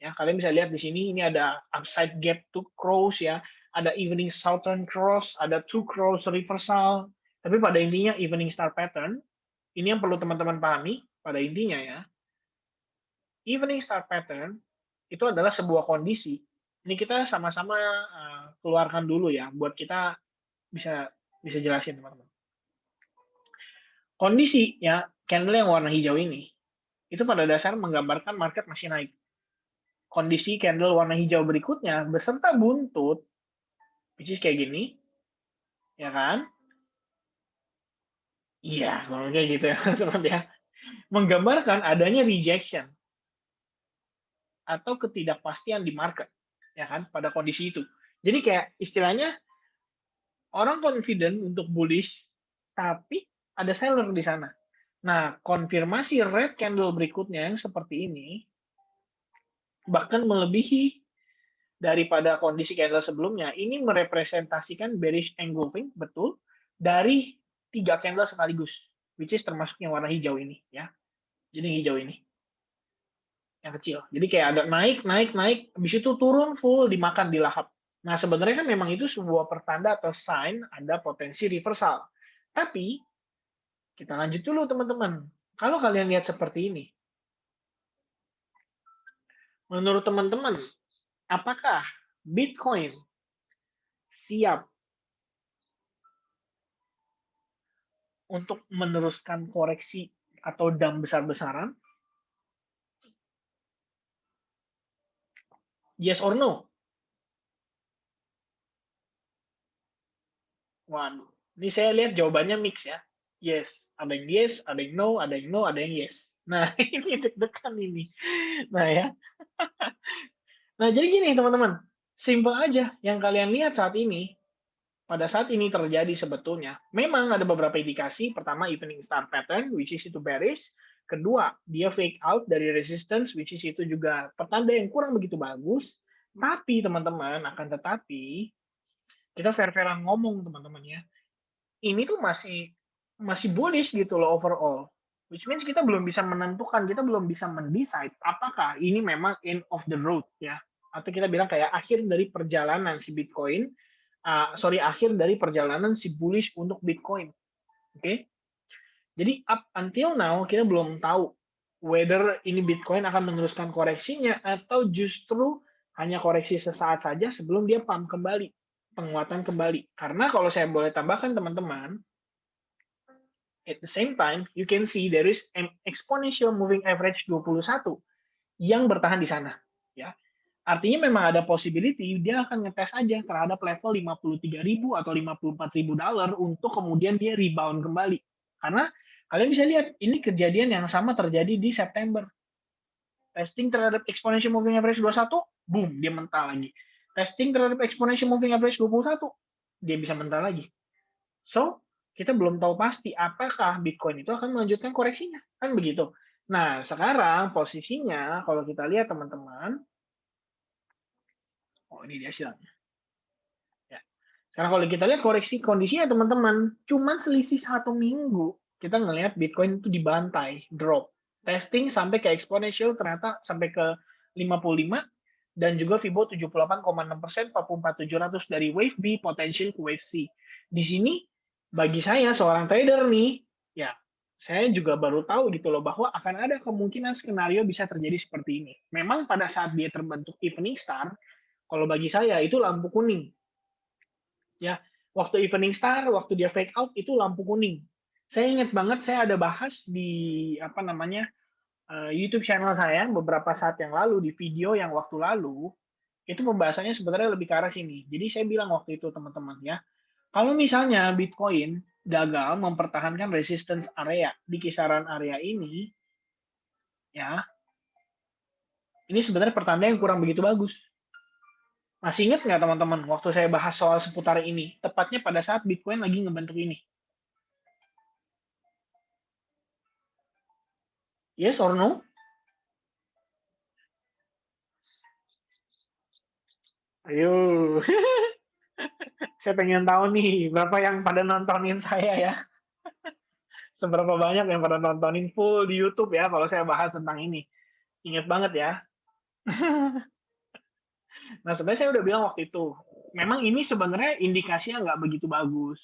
Speaker 1: Ya, kalian bisa lihat di sini, ini ada upside gap to cross ya, ada evening southern cross, ada two cross reversal. Tapi pada intinya evening star pattern, ini yang perlu teman-teman pahami pada intinya ya. Evening star pattern itu adalah sebuah kondisi. Ini kita sama-sama keluarkan dulu ya, buat kita bisa bisa jelasin teman-teman. Kondisi ya candle yang warna hijau ini itu pada dasar menggambarkan market masih naik. Kondisi candle warna hijau berikutnya beserta buntut, which is kayak gini, ya kan? Iya, kalau kayak gitu ya, teman ya. Menggambarkan adanya rejection atau ketidakpastian di market, ya kan? Pada kondisi itu. Jadi kayak istilahnya orang confident untuk bullish, tapi ada seller di sana. Nah, konfirmasi red candle berikutnya yang seperti ini, bahkan melebihi daripada kondisi candle sebelumnya, ini merepresentasikan bearish engulfing, betul, dari 3 candle sekaligus, which is termasuk yang warna hijau ini, ya. Jadi hijau ini, yang kecil. Jadi kayak ada naik, naik, naik, habis itu turun full, dimakan, dilahap. Nah, sebenarnya kan memang itu sebuah pertanda atau sign ada potensi reversal. Tapi, kita lanjut dulu teman-teman. Kalau kalian lihat seperti ini, Menurut teman-teman, apakah Bitcoin siap untuk meneruskan koreksi atau dump besar-besaran? Yes or no? Waduh, ini saya lihat jawabannya mix ya. Yes, ada yang yes, ada yang no, ada yang no, ada yang yes. Nah, ini deg-degan ini. Nah ya, nah jadi gini teman-teman, simple aja yang kalian lihat saat ini, pada saat ini terjadi sebetulnya, memang ada beberapa indikasi. Pertama, evening star pattern, which is itu bearish. Kedua, dia fake out dari resistance, which is itu juga pertanda yang kurang begitu bagus. Tapi teman-teman, akan tetapi, kita fair-fairan ngomong teman-teman ya, ini tuh masih masih bullish gitu loh overall. Which means kita belum bisa menentukan, kita belum bisa mendecide apakah ini memang end of the road ya, atau kita bilang kayak akhir dari perjalanan si Bitcoin, akhir dari perjalanan si bullish untuk Bitcoin. Oke, okay? Jadi up until now kita belum tahu whether ini Bitcoin akan meneruskan koreksinya atau justru hanya koreksi sesaat saja sebelum dia pump kembali, penguatan kembali. Karena kalau saya boleh tambahkan teman-teman, at the same time, you can see there is an exponential moving average 21 yang bertahan di sana. Ya, artinya memang ada possibility dia akan ngetes aja terhadap level 53.000 atau 54.000 dolar untuk kemudian dia rebound kembali. Karena kalian bisa lihat ini kejadian yang sama terjadi di September. Testing terhadap exponential moving average 21, boom, dia mental lagi. Testing terhadap exponential moving average 21, dia bisa mental lagi. So, kita belum tahu pasti apakah Bitcoin itu akan melanjutkan koreksinya. Kan begitu. Nah, sekarang posisinya kalau kita lihat teman-teman, oh ini dia hasilnya. Ya. Sekarang kalau kita lihat koreksi kondisinya teman-teman, cuman selisih 1 minggu kita ngelihat Bitcoin itu dibantai, drop. Testing sampai ke exponential ternyata sampai ke 55 dan juga Fibo 78,6%, 44.700 dari wave B potential ke wave C. Di sini bagi saya seorang trader nih, ya saya juga baru tahu gitu loh bahwa akan ada kemungkinan skenario bisa terjadi seperti ini. Memang pada saat dia terbentuk evening star, kalau bagi saya itu lampu kuning. Ya, waktu evening star, waktu dia fake out itu lampu kuning. Saya ingat banget saya ada bahas di apa namanya YouTube channel saya beberapa saat yang lalu di video yang waktu lalu itu pembahasannya sebenarnya lebih ke arah sini. Jadi saya bilang waktu itu teman-teman ya, kalau misalnya Bitcoin gagal mempertahankan resistance area di kisaran area ini, ya ini sebenarnya pertanda yang kurang begitu bagus. Masih ingat nggak teman-teman waktu saya bahas soal seputar ini, tepatnya pada saat Bitcoin lagi ngebentuk ini? Yes or no? Ayo, saya pengen tahu nih berapa yang pada nontonin saya ya. Seberapa banyak yang pada nontonin full di YouTube ya kalau saya bahas tentang ini. Ingat banget ya. Nah, sebenarnya saya udah bilang waktu itu, memang ini sebenarnya indikasinya nggak begitu bagus.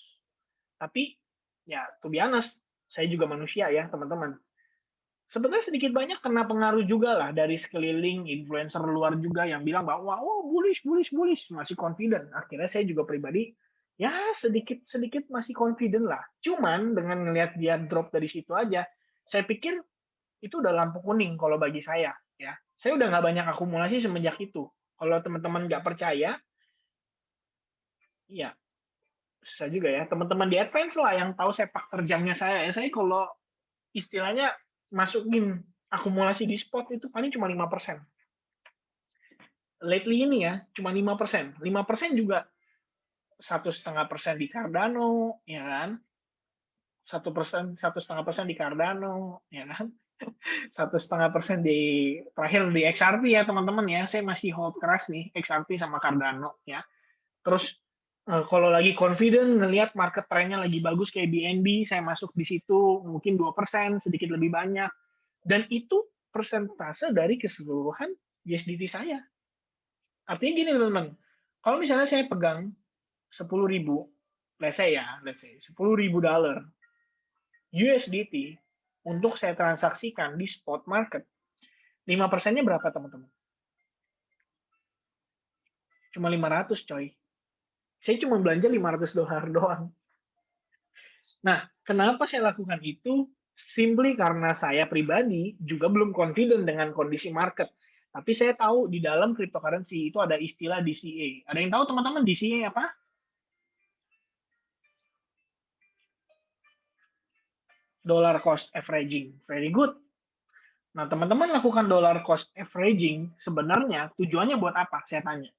Speaker 1: Tapi, ya, to be honest, saya juga manusia ya, teman-teman. Sebenarnya sedikit banyak kena pengaruh juga lah dari sekeliling influencer luar juga yang bilang bahwa, oh bullish, bullish, bullish, masih confident. Akhirnya saya juga pribadi, ya sedikit-sedikit masih confident lah. Cuman dengan ngelihat dia drop dari situ aja, saya pikir itu udah lampu kuning kalau bagi saya. Ya, saya udah nggak banyak akumulasi semenjak itu. Kalau teman-teman nggak percaya, ya susah juga ya. Teman-teman di advance lah yang tahu sepak terjangnya saya. Ya, saya kalau istilahnya masukin akumulasi di spot itu paling cuma 5%. Lately ini ya, cuma 5%. 5% juga 1,5% di Cardano, ya kan? 1%, 1,5% di Cardano, ya kan? 1,5% di terakhir di XRP ya teman-teman ya. Saya masih hold keras nih XRP sama Cardano ya. Terus kalau lagi confident ngelihat market trennya lagi bagus kayak BNB, saya masuk di situ mungkin 2%, sedikit lebih banyak. Dan itu persentase dari keseluruhan USDT saya. Artinya gini teman-teman, kalau misalnya saya pegang 10.000, let's say 10.000 dolar USDT untuk saya transaksikan di spot market, 5%-nya berapa teman-teman? Cuma 500 coy. Saya cuma belanja $500 doang. Nah, kenapa saya lakukan itu? Simply karena saya pribadi juga belum confident dengan kondisi market. Tapi saya tahu di dalam cryptocurrency itu ada istilah DCA. Ada yang tahu teman-teman DCA apa? Dollar cost averaging. Very good. Nah, teman-teman lakukan dollar cost averaging sebenarnya tujuannya buat apa? Saya tanya.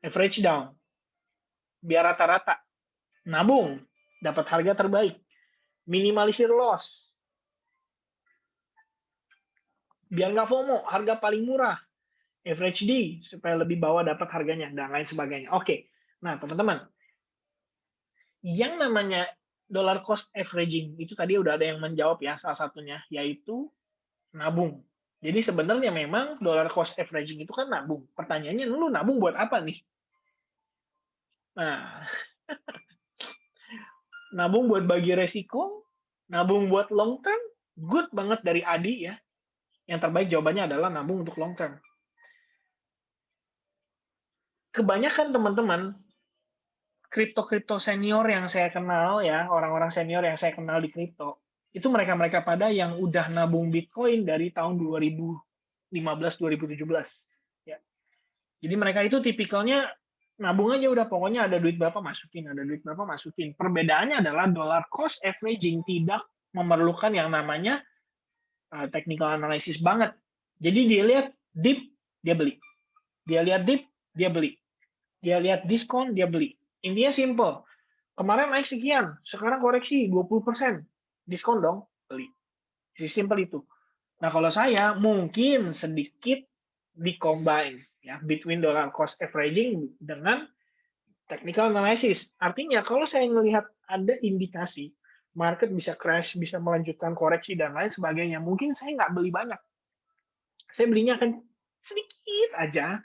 Speaker 1: Average down. Biar rata-rata. Nabung. Dapat harga terbaik. Minimalisir loss. Biar nggak FOMO. Harga paling murah. Average D. Supaya lebih bawah dapat harganya. Dan lain sebagainya. Oke. Nah, teman-teman. Yang namanya dollar cost averaging. Itu tadi udah ada yang menjawab ya. Salah satunya. Yaitu nabung. Jadi sebenarnya memang dollar cost averaging itu kan nabung. Pertanyaannya, lu nabung buat apa nih? Nah, nabung buat bagi resiko, nabung buat long term, good banget dari Adi ya. Yang terbaik jawabannya adalah nabung untuk long term. Kebanyakan teman-teman, kripto-kripto senior yang saya kenal ya, orang-orang senior yang saya kenal di kripto, itu mereka-mereka pada yang udah nabung Bitcoin dari tahun 2015-2017. Ya. Jadi mereka itu tipikalnya nabung aja udah, pokoknya ada duit berapa masukin, ada duit berapa masukin. Perbedaannya adalah dollar cost averaging tidak memerlukan yang namanya technical analysis banget. Jadi dia lihat dip, dia beli. Dia lihat dip, dia beli. Dia lihat diskon, dia beli. Intinya simple. Kemarin naik sekian, sekarang koreksi 20%. Diskon dong, beli. Simple itu. Nah, kalau saya mungkin sedikit di-combine ya, between dollar cost averaging dengan technical analysis. Artinya kalau saya melihat ada indikasi market bisa crash, bisa melanjutkan koreksi dan lain sebagainya, mungkin saya nggak beli banyak. Saya belinya akan sedikit aja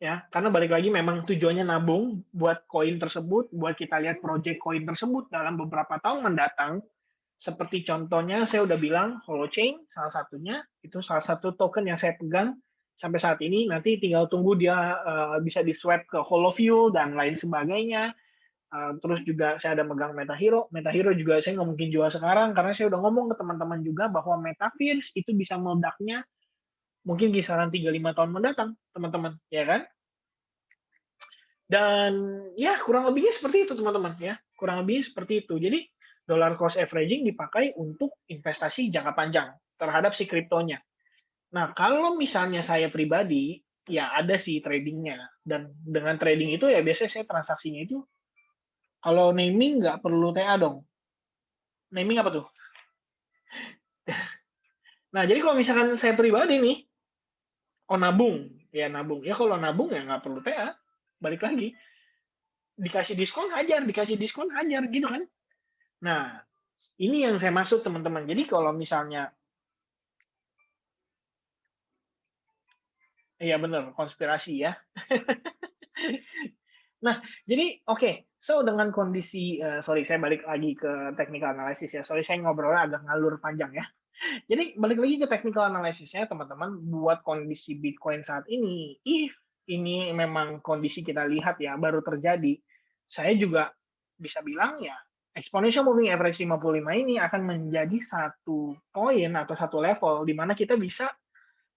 Speaker 1: ya, karena balik lagi memang tujuannya nabung buat koin tersebut, buat kita lihat project koin tersebut dalam beberapa tahun mendatang. Seperti contohnya saya udah bilang Holochain salah satunya, itu salah satu token yang saya pegang sampai saat ini. Nanti tinggal tunggu dia bisa di swap ke Holofuel dan lain sebagainya. Terus juga saya ada megang MetaHero. MetaHero juga saya nggak mungkin jual sekarang karena saya udah ngomong ke teman-teman juga bahwa Metaverse itu bisa meledaknya mungkin kisaran 3-5 tahun mendatang, teman-teman, ya kan? Dan ya kurang lebihnya seperti itu, teman-teman, ya. Kurang lebihnya seperti itu. Jadi dollar cost averaging dipakai untuk investasi jangka panjang terhadap si kriptonya. Nah, kalau misalnya saya pribadi, ya ada sih tradingnya. Dan dengan trading itu ya biasanya saya transaksinya itu, kalau naming nggak perlu TA dong. Naming apa tuh? Nah, jadi kalau misalkan saya pribadi nih, oh nabung, ya nabung. Ya kalau nabung ya nggak perlu TA. Balik lagi, dikasih diskon hajar gitu kan. Nah, ini yang saya maksud teman-teman. Jadi kalau misalnya, iya benar, konspirasi ya. Nah, jadi oke. So dengan kondisi, sorry saya balik lagi ke technical analysis ya. Sorry saya ngobrolnya agak ngalur panjang ya. Jadi balik lagi ke technical analysisnya teman-teman, buat kondisi Bitcoin saat ini, if ini memang kondisi kita lihat ya baru terjadi, saya juga bisa bilang ya exponential moving average 55 ini akan menjadi satu poin atau satu level di mana kita bisa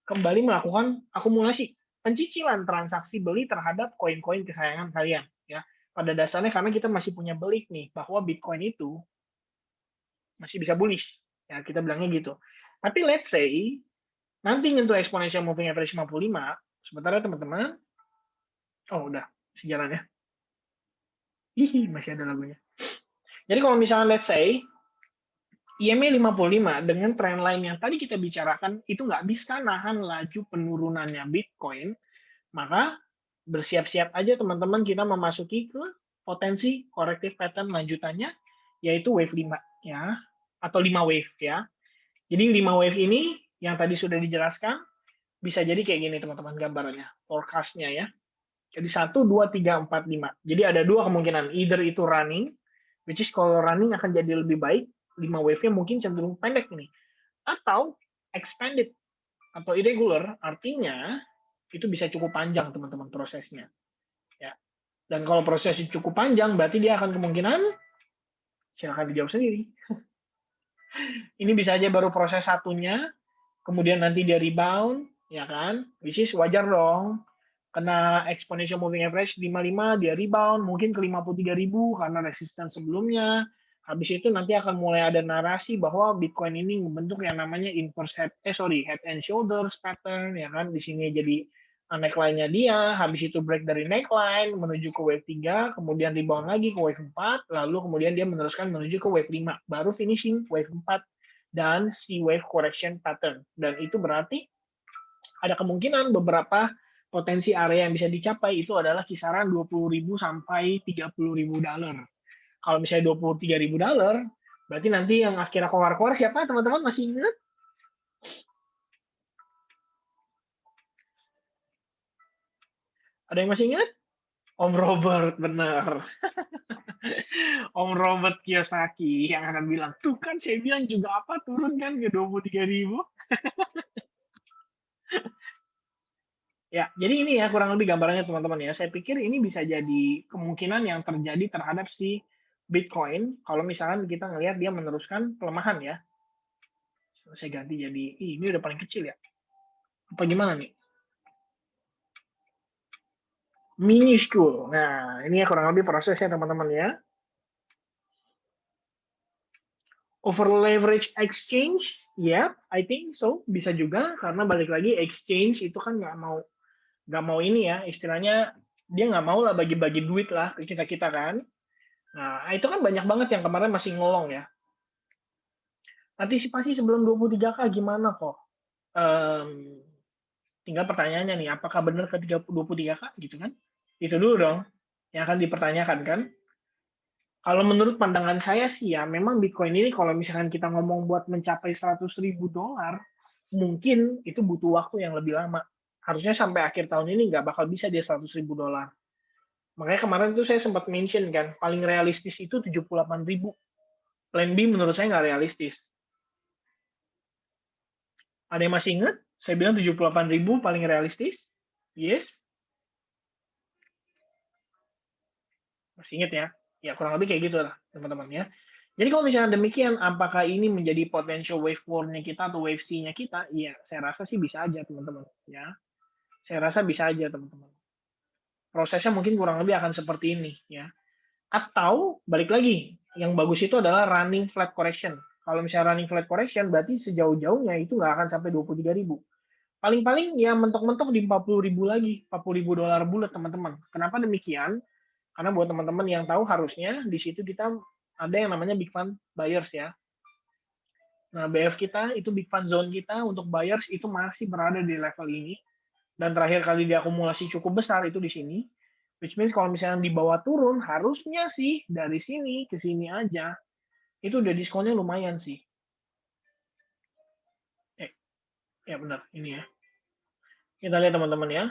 Speaker 1: kembali melakukan akumulasi pencicilan transaksi beli terhadap koin-koin kesayangan kalian ya. Pada dasarnya karena kita masih punya belief nih bahwa Bitcoin itu masih bisa bullish. Ya, kita bilangnya gitu. Tapi let's say nanti nyentuh exponential moving average 55, sementara teman-teman, oh udah sejalannya. Hihi, masih ada lagunya. Jadi kalau misalnya let's say IMA 55 dengan trendline yang tadi kita bicarakan itu nggak bisa nahan laju penurunannya Bitcoin, maka bersiap-siap aja teman-teman kita memasuki ke potensi corrective pattern lanjutannya yaitu wave 5 ya atau 5 wave ya. Jadi 5 wave ini yang tadi sudah dijelaskan bisa jadi kayak gini teman-teman gambarannya, forecast-nya ya. Jadi 1, 2, 3, 4, 5. Jadi ada dua kemungkinan, either itu running, which is kalau running akan jadi lebih baik, 5 wave-nya mungkin cenderung pendek nih. Atau expanded. atau irregular, artinya itu bisa cukup panjang teman-teman prosesnya. Ya. Dan kalau prosesnya cukup panjang, berarti dia akan kemungkinan, silakan dijawab sendiri. Ini bisa aja baru proses satunya, kemudian nanti dia rebound, ya kan? Which is wajar dong. Kena exponential moving average 55, dia rebound, mungkin ke 53.000 karena resistance sebelumnya. Habis itu nanti akan mulai ada narasi bahwa Bitcoin ini membentuk yang namanya inverse head and shoulders pattern, ya kan? Di sini jadi neckline-nya dia, habis itu break dari neckline menuju ke wave 3, kemudian rebound lagi ke wave 4, lalu kemudian dia meneruskan menuju ke wave 5, baru finishing wave 4 dan si wave correction pattern. Dan itu berarti ada kemungkinan beberapa potensi area yang bisa dicapai itu adalah kisaran 20.000 sampai 30.000 dolar. Kalau misalnya 23.000 dolar, berarti nanti yang akhirnya keluar-keluar siapa teman-teman, masih ingat? Ada yang masih ingat? Om Robert, benar. Om Robert Kiyosaki yang akan bilang, tuh kan saya bilang juga apa turun kan ke 23.000. Ya, jadi ini ya kurang lebih gambarannya teman-teman ya. Saya pikir ini bisa jadi kemungkinan yang terjadi terhadap si Bitcoin kalau misalkan kita ngelihat dia meneruskan pelemahan ya. Saya ganti jadi ini udah paling kecil ya. Apa gimana nih? Minuscule. Nah, ini ya kurang lebih prosesnya teman-teman ya. Over leverage exchange, ya, yeah, I think so, bisa juga karena balik lagi exchange itu kan nggak mau ini ya, istilahnya dia nggak mau lah bagi-bagi duit lah ke kita kita kan. Nah, itu kan banyak banget yang kemarin masih ngolong ya. Antisipasi sebelum 23K gimana kok? Um, Tinggal pertanyaannya nih, apakah benar ke 23K gitu kan? Itu dulu dong yang akan dipertanyakan kan. Kalau menurut pandangan saya sih ya, memang Bitcoin ini kalau misalkan kita ngomong buat mencapai 100.000 dolar, mungkin itu butuh waktu yang lebih lama. Harusnya sampai akhir tahun ini nggak bakal bisa dia 100.000 dolar. Makanya kemarin itu saya sempat mention kan, paling realistis itu 78.000. Plan B menurut saya nggak realistis. Ada yang masih ingat? Saya bilang 78.000 paling realistis. Yes? Masih ingat ya? Ya kurang lebih kayak gitu lah teman-teman ya. Jadi kalau misalnya demikian, apakah ini menjadi potential wave 4-nya kita atau wave C-nya kita? Iya, saya rasa sih bisa aja teman-teman. Ya, saya rasa bisa aja teman-teman. Prosesnya mungkin kurang lebih akan seperti ini ya. Atau balik lagi, yang bagus itu adalah running flat correction. Kalau misalnya running flat correction, berarti sejauh-jauhnya itu nggak akan sampai 23.000. Paling-paling ya mentok-mentok di 40.000 lagi, 40.000 dolar bulat teman-teman. Kenapa demikian? Karena buat teman-teman yang tahu harusnya di situ kita ada yang namanya big fund buyers ya. Nah, BF kita itu big fund zone kita untuk buyers itu masih berada di level ini dan terakhir kali diakumulasi cukup besar itu di sini. Which means kalau misalnya di bawah turun harusnya sih dari sini ke sini aja itu udah diskonnya lumayan sih. Ya benar ini ya. Kita lihat teman-teman ya.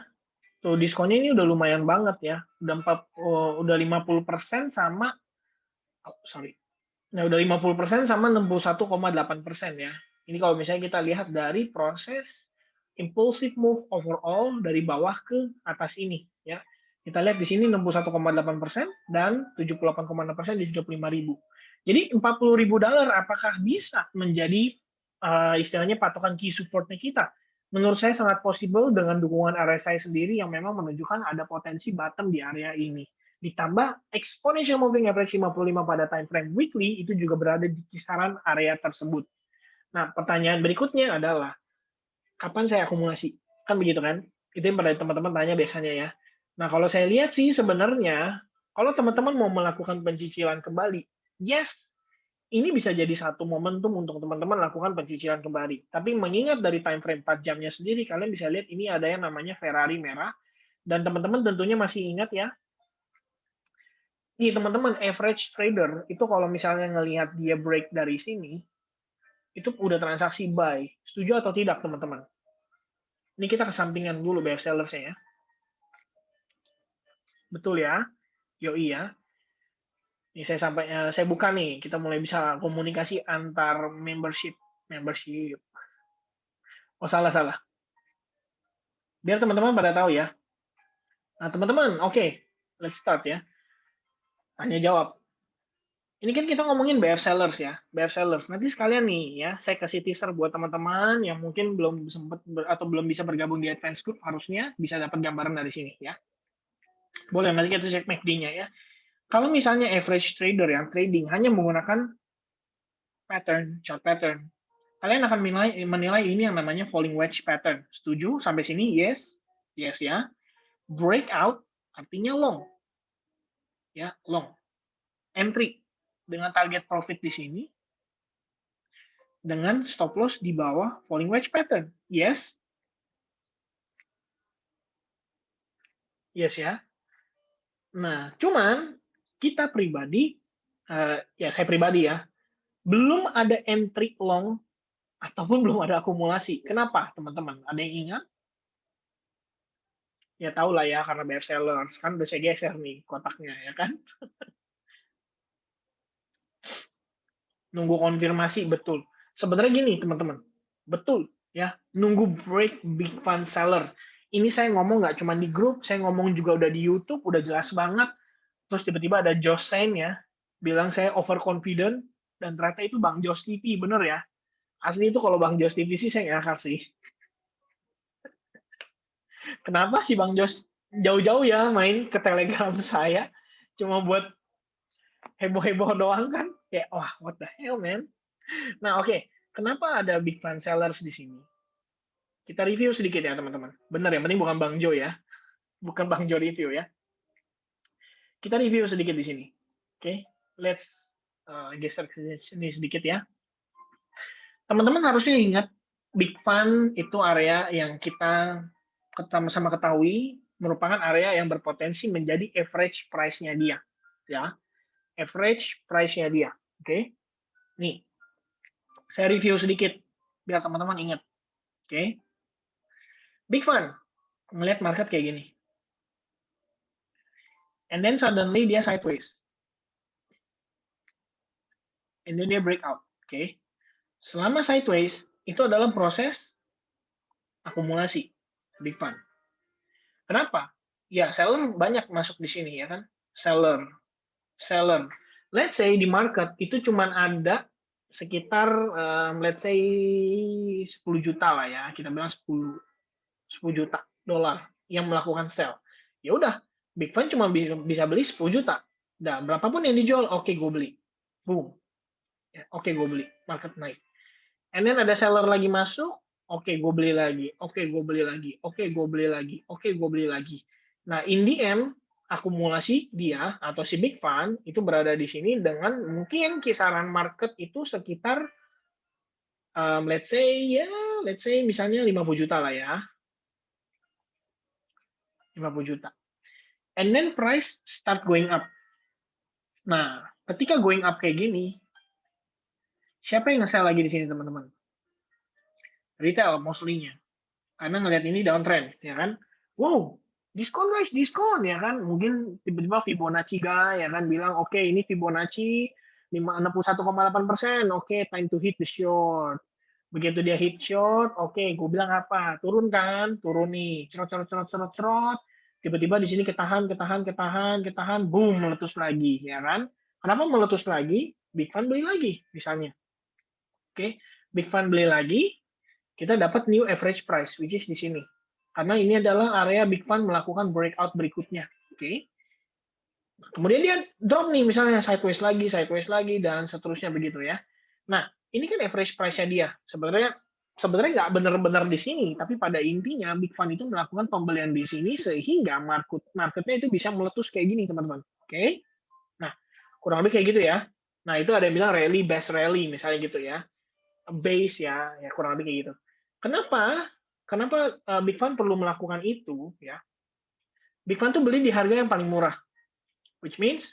Speaker 1: Tuh diskonnya ini udah lumayan banget ya. Udah 50% sama sorry. Nah, udah 50% sama 61,8% ya. Ini kalau misalnya kita lihat dari proses impulsive move overall dari bawah ke atas ini ya. Kita lihat di sini 61,8% dan 78,6% di 35.000. Jadi 40.000 dolar apakah bisa menjadi istilahnya patokan key supportnya kita? Menurut saya sangat possible dengan dukungan RSI sendiri yang memang menunjukkan ada potensi bottom di area ini. Ditambah exponential moving average 55 pada time frame weekly itu juga berada di kisaran area tersebut. Nah, pertanyaan berikutnya adalah kapan saya akumulasi? Kan begitu kan? Itu yang pada teman-teman tanya biasanya ya. Nah, kalau saya lihat sih sebenarnya, kalau teman-teman mau melakukan pencicilan kembali, yes, ini bisa jadi satu momentum untuk teman-teman lakukan pencicilan kembali. Tapi mengingat dari time frame 4 jamnya sendiri, kalian bisa lihat ini ada yang namanya Ferrari merah. Dan teman-teman tentunya masih ingat ya, nih teman-teman, average trader itu kalau misalnya ngelihat dia break dari sini, itu udah transaksi buy. Setuju atau tidak teman-teman? Ini kita kesampingan dulu best sellersnya ya. Betul ya? Yoi ya. Ini saya buka nih, kita mulai bisa komunikasi antar membership. Membership. Oh salah salah. Biar teman-teman pada tahu ya. Nah, teman-teman, oke, let's start ya. Tanya jawab. Ini kan kita ngomongin BF sellers ya, BF sellers. Nanti sekalian nih ya, saya kasih teaser buat teman-teman yang mungkin belum sempat atau belum bisa bergabung di Advanced Group, harusnya bisa dapat gambaran dari sini ya. Boleh, nanti kita cek MACD-nya ya. Kalau misalnya average trader yang trading hanya menggunakan pattern, chart pattern, kalian akan menilai ini yang namanya falling wedge pattern. Setuju sampai sini? Yes, yes ya. Breakout artinya long, ya long. Entry dengan target profit di sini dengan stop loss di bawah falling wedge pattern. Yes, yes ya. Nah, cuman kita pribadi, ya saya pribadi ya, belum ada entry long ataupun belum ada akumulasi. Kenapa, teman-teman? Ada yang ingat? Ya tahu lah ya, karena best seller. Kan udah saya geser nih kotaknya, ya kan? Nunggu konfirmasi, betul. Sebenarnya gini, teman-teman. Betul, ya. Nunggu break big fund seller. Ini saya ngomong nggak cuma di grup, saya ngomong juga udah di YouTube, udah jelas banget. Terus tiba-tiba ada Josh Sain ya, bilang saya overconfident, dan ternyata itu Bang Josh TV, bener ya. Asli itu kalau Bang Josh TV sih saya nggak kasih. Kenapa sih Bang Josh jauh-jauh ya main ke Telegram saya, cuma buat heboh-heboh doang kan? Kayak, wah, what the hell, man? Nah, oke. Kenapa ada big fan sellers di sini? Kita review sedikit ya, teman-teman. Bener ya, penting bukan Bang Jo ya. Bukan Bang Jo review ya. Kita review sedikit di sini. Oke, let's geser ke sini sedikit ya. Teman-teman harusnya ingat, big fund itu area yang kita sama-sama ketahui merupakan area yang berpotensi menjadi average price-nya dia. Ya, average price-nya dia. Oke, nih, saya review sedikit biar teman-teman ingat. Oke, big fund ngelihat market kayak gini, and then suddenly dia sideways, and then dia breakout. Oke, selama sideways itu adalah proses akumulasi big fund. Kenapa? Ya, seller banyak masuk di sini ya kan, seller, seller. Let's say di market itu cuma ada sekitar let's say 10 juta lah ya, kita bilang 10 juta dolar yang melakukan sell. Ya udah, big fund cuma bisa beli 10 juta. Nah, berapapun yang dijual, oke gue beli. Boom. Ya, oke gue beli. Market naik. And then ada seller lagi masuk, oke gue beli lagi. Oke gue beli lagi. Oke gue beli lagi. Oke gue beli lagi. Nah, in the end, akumulasi dia atau si big fund itu berada di sini dengan mungkin kisaran market itu sekitar let's say misalnya 50 juta lah ya. 50 juta. And then price start going up. Nah, ketika going up kayak gini, siapa yang nge-sell lagi di sini, teman-teman? Retail mostly-nya. Karena ngelihat ini downtrend, ya kan? Wow, diskon guys, diskon, ya kan? Mungkin tiba-tiba Fibonacci guy, ya kan, bilang, oke, ini Fibonacci 61,8%, oke, time to hit the short. Begitu dia hit short, oke, gue bilang apa? Turun kan? Turun nih, cerot, cerot, cerot, cerot, cerot. Tiba-tiba di sini ketahan, ketahan, ketahan, ketahan, boom, meletus lagi, ya kan? Kenapa meletus lagi? Big Fund beli lagi, misalnya. Oke, Big Fund beli lagi, kita dapat new average price, which is di sini. Karena ini adalah area Big Fund melakukan breakout berikutnya. Oke. Kemudian dia drop nih, misalnya sideways lagi, dan seterusnya begitu ya. Nah, ini kan average price-nya dia. Sebenarnya nggak benar-benar di sini, tapi pada intinya Big Fund itu melakukan pembelian di sini sehingga marketnya itu bisa meletus kayak gini, teman-teman. Oke? Nah, kurang lebih kayak gitu ya. Nah, itu ada yang bilang rally, best rally, misalnya gitu ya. Base ya kurang lebih kayak gitu. Kenapa? Kenapa Big Fund perlu melakukan itu ya? Big Fund tuh beli di harga yang paling murah, which means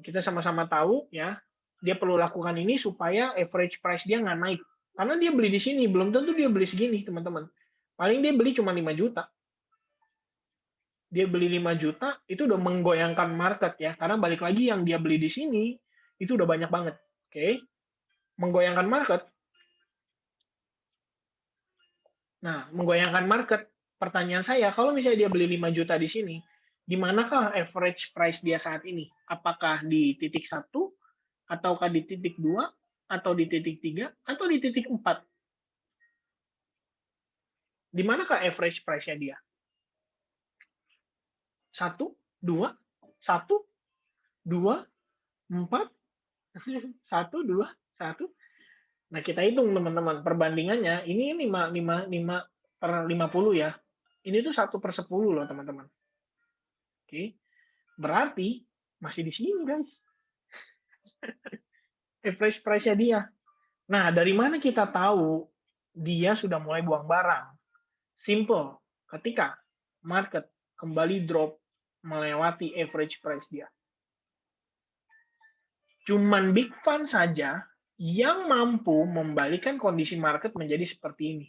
Speaker 1: kita sama-sama tahu ya, dia perlu lakukan ini supaya average price dia nggak naik. Karena dia beli di sini, belum tentu dia beli segini, teman-teman. Paling dia beli cuma 5 juta. Dia beli 5 juta, itu udah menggoyangkan market ya. Karena balik lagi yang dia beli di sini, itu udah banyak banget. Oke? Menggoyangkan market. Nah, menggoyangkan market. Pertanyaan saya, kalau misalnya dia beli 5 juta di sini, di manakah average price dia saat ini? Apakah di titik 1, ataukah di titik 2, atau di titik 3, atau di titik 4? Di manakah average price-nya dia? 1, 2, 1, 2, 4, 1, 2, 1. Nah, kita hitung teman-teman, perbandingannya ini 5 per 50 ya. Ini tuh 1/10 loh teman-teman. Oke, berarti masih di sini guys, average price-nya dia. Nah, dari mana kita tahu dia sudah mulai buang barang? Simple, ketika market kembali drop melewati average price dia. Cuman Big Fund saja yang mampu membalikan kondisi market menjadi seperti ini.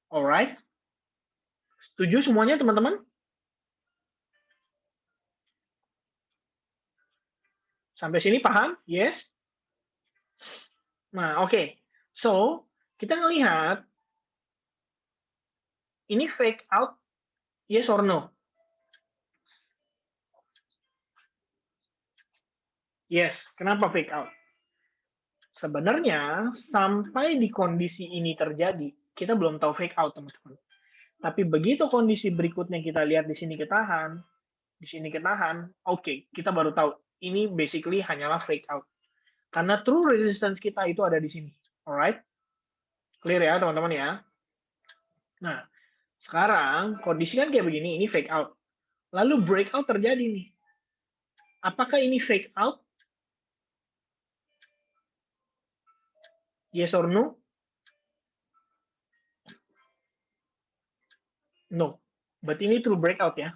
Speaker 1: Alright? Setuju semuanya teman-teman? Sampai sini paham? Yes? Nah, oke. So, kita ngelihat ini fake out, yes or no? Yes. Kenapa fake out? Sebenarnya, sampai di kondisi ini terjadi, kita belum tahu fake out, teman-teman. Tapi begitu kondisi berikutnya kita lihat di sini ketahan, di sini ketahan, oke, kita baru tahu ini basically hanyalah fake out. Karena true resistance kita itu ada di sini. Alright? Clear ya, teman-teman ya? Nah, sekarang kondisi kan kayak begini, ini fake out. Lalu breakout terjadi nih. Apakah ini fake out? Yes or no? No. But ini true breakout ya.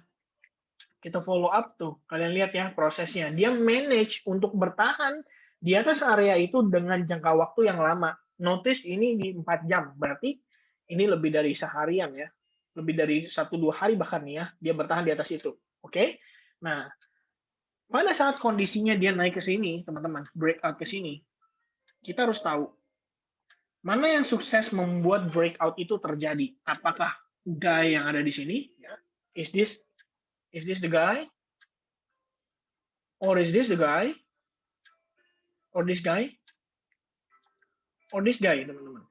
Speaker 1: Kita follow up tuh. Kalian lihat ya prosesnya. Dia manage untuk bertahan di atas area itu dengan jangka waktu yang lama. Notice ini di 4 jam. Berarti ini lebih dari seharian ya. Lebih dari 1-2 hari bahkan nih ya. Dia bertahan di atas itu. Oke? Nah, pada saat kondisinya dia naik ke sini, teman-teman, breakout ke sini, kita harus tahu mana yang sukses membuat breakout itu terjadi. Apakah guy yang ada di sini? Is this the guy? Or is this the guy? Or this guy? Or this guy, teman-teman.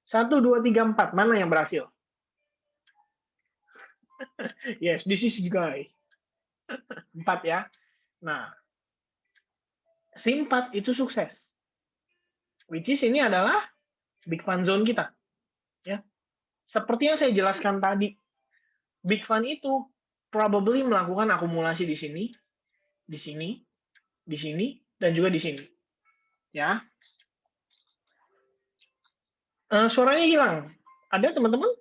Speaker 1: 1, 2, 3, 4. Mana yang berhasil? Yes, this is the guy. 4 ya. Nah, si 4 itu sukses. Which is ini adalah big fund zone kita. Ya. Seperti yang saya jelaskan tadi, big fund itu probably melakukan akumulasi di sini, di sini, di sini, dan juga di sini. Ya. Suaranya hilang. Ada teman-teman?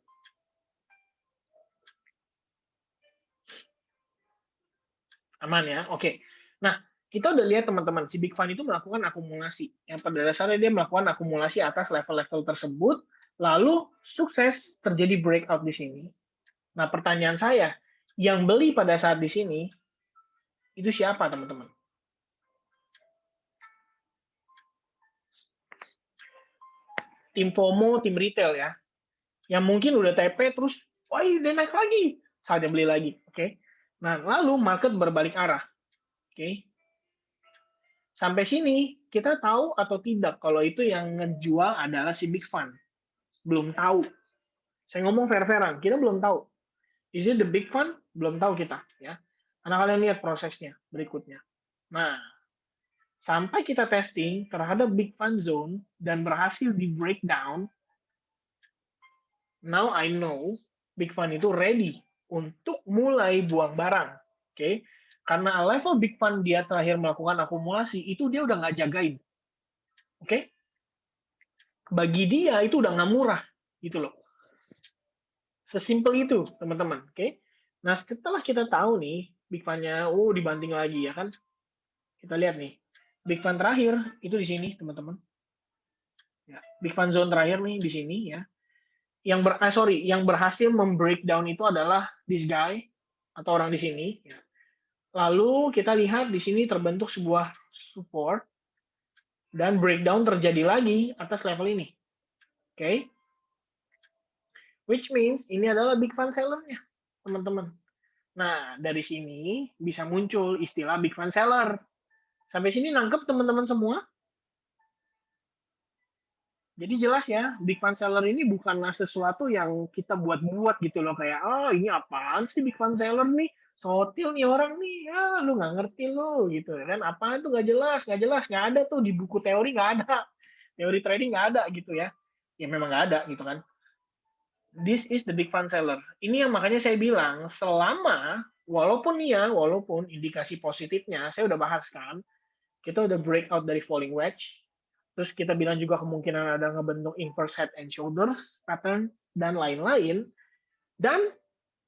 Speaker 1: Aman ya? Oke. Nah, kita udah lihat teman-teman, si Big Fund itu melakukan akumulasi. Yang pada dasarnya dia melakukan akumulasi atas level-level tersebut, lalu sukses terjadi breakout di sini. Nah, pertanyaan saya, yang beli pada saat di sini, itu siapa teman-teman? Tim FOMO, tim retail ya. Yang mungkin udah TP terus, wah dia naik lagi, saatnya beli lagi. Oke. Nah, lalu market berbalik arah. Oke. Sampai sini, kita tahu atau tidak kalau itu yang ngejual adalah si Big Fund? Belum tahu. Saya ngomong fair-fairan, kita belum tahu. Is it the Big Fund? Belum tahu kita. Ya. Karena kalian lihat prosesnya berikutnya. Nah, sampai kita testing terhadap Big Fund Zone dan berhasil di breakdown, now I know Big Fund itu ready untuk mulai buang barang. Oke. Karena level Big Fund dia terakhir melakukan akumulasi, itu dia udah nggak jagain. Oke. Bagi dia itu udah nggak murah. Gitu loh. Sesimpel itu, teman-teman. Oke. Nah, setelah kita tahu nih, Big Fund-nya, dibanting lagi ya kan. Kita lihat nih. Big Fund terakhir itu di sini, teman-teman. Ya, Big Fund Zone terakhir nih di sini ya. Yang berhasil membreakdown itu adalah this guy atau orang di sini. Ya. Lalu kita lihat di sini terbentuk sebuah support dan breakdown terjadi lagi atas level ini. Oke. which means ini adalah big fund seller-nya, teman-teman. Nah, dari sini bisa muncul istilah big fund seller. Sampai sini nangkep teman-teman semua? Jadi jelas ya, big fund seller ini bukanlah sesuatu yang kita buat-buat gitu loh, kayak, "Oh, ini apaan sih big fund seller nih? Sotil nih orang nih, ah, lu nggak ngerti lu," gitu ya kan, "Apaan tuh nggak jelas nggak jelas, nggak ada tuh di buku teori nggak ada, teori trading nggak ada," gitu ya. Ya memang nggak ada gitu kan. This is the big fund seller. Ini yang makanya saya bilang, selama walaupun nih ya, walaupun indikasi positifnya, saya udah bahas kan, kita udah breakout dari falling wedge, terus kita bilang juga kemungkinan ada ngebentuk inverse head and shoulders pattern dan lain-lain. Dan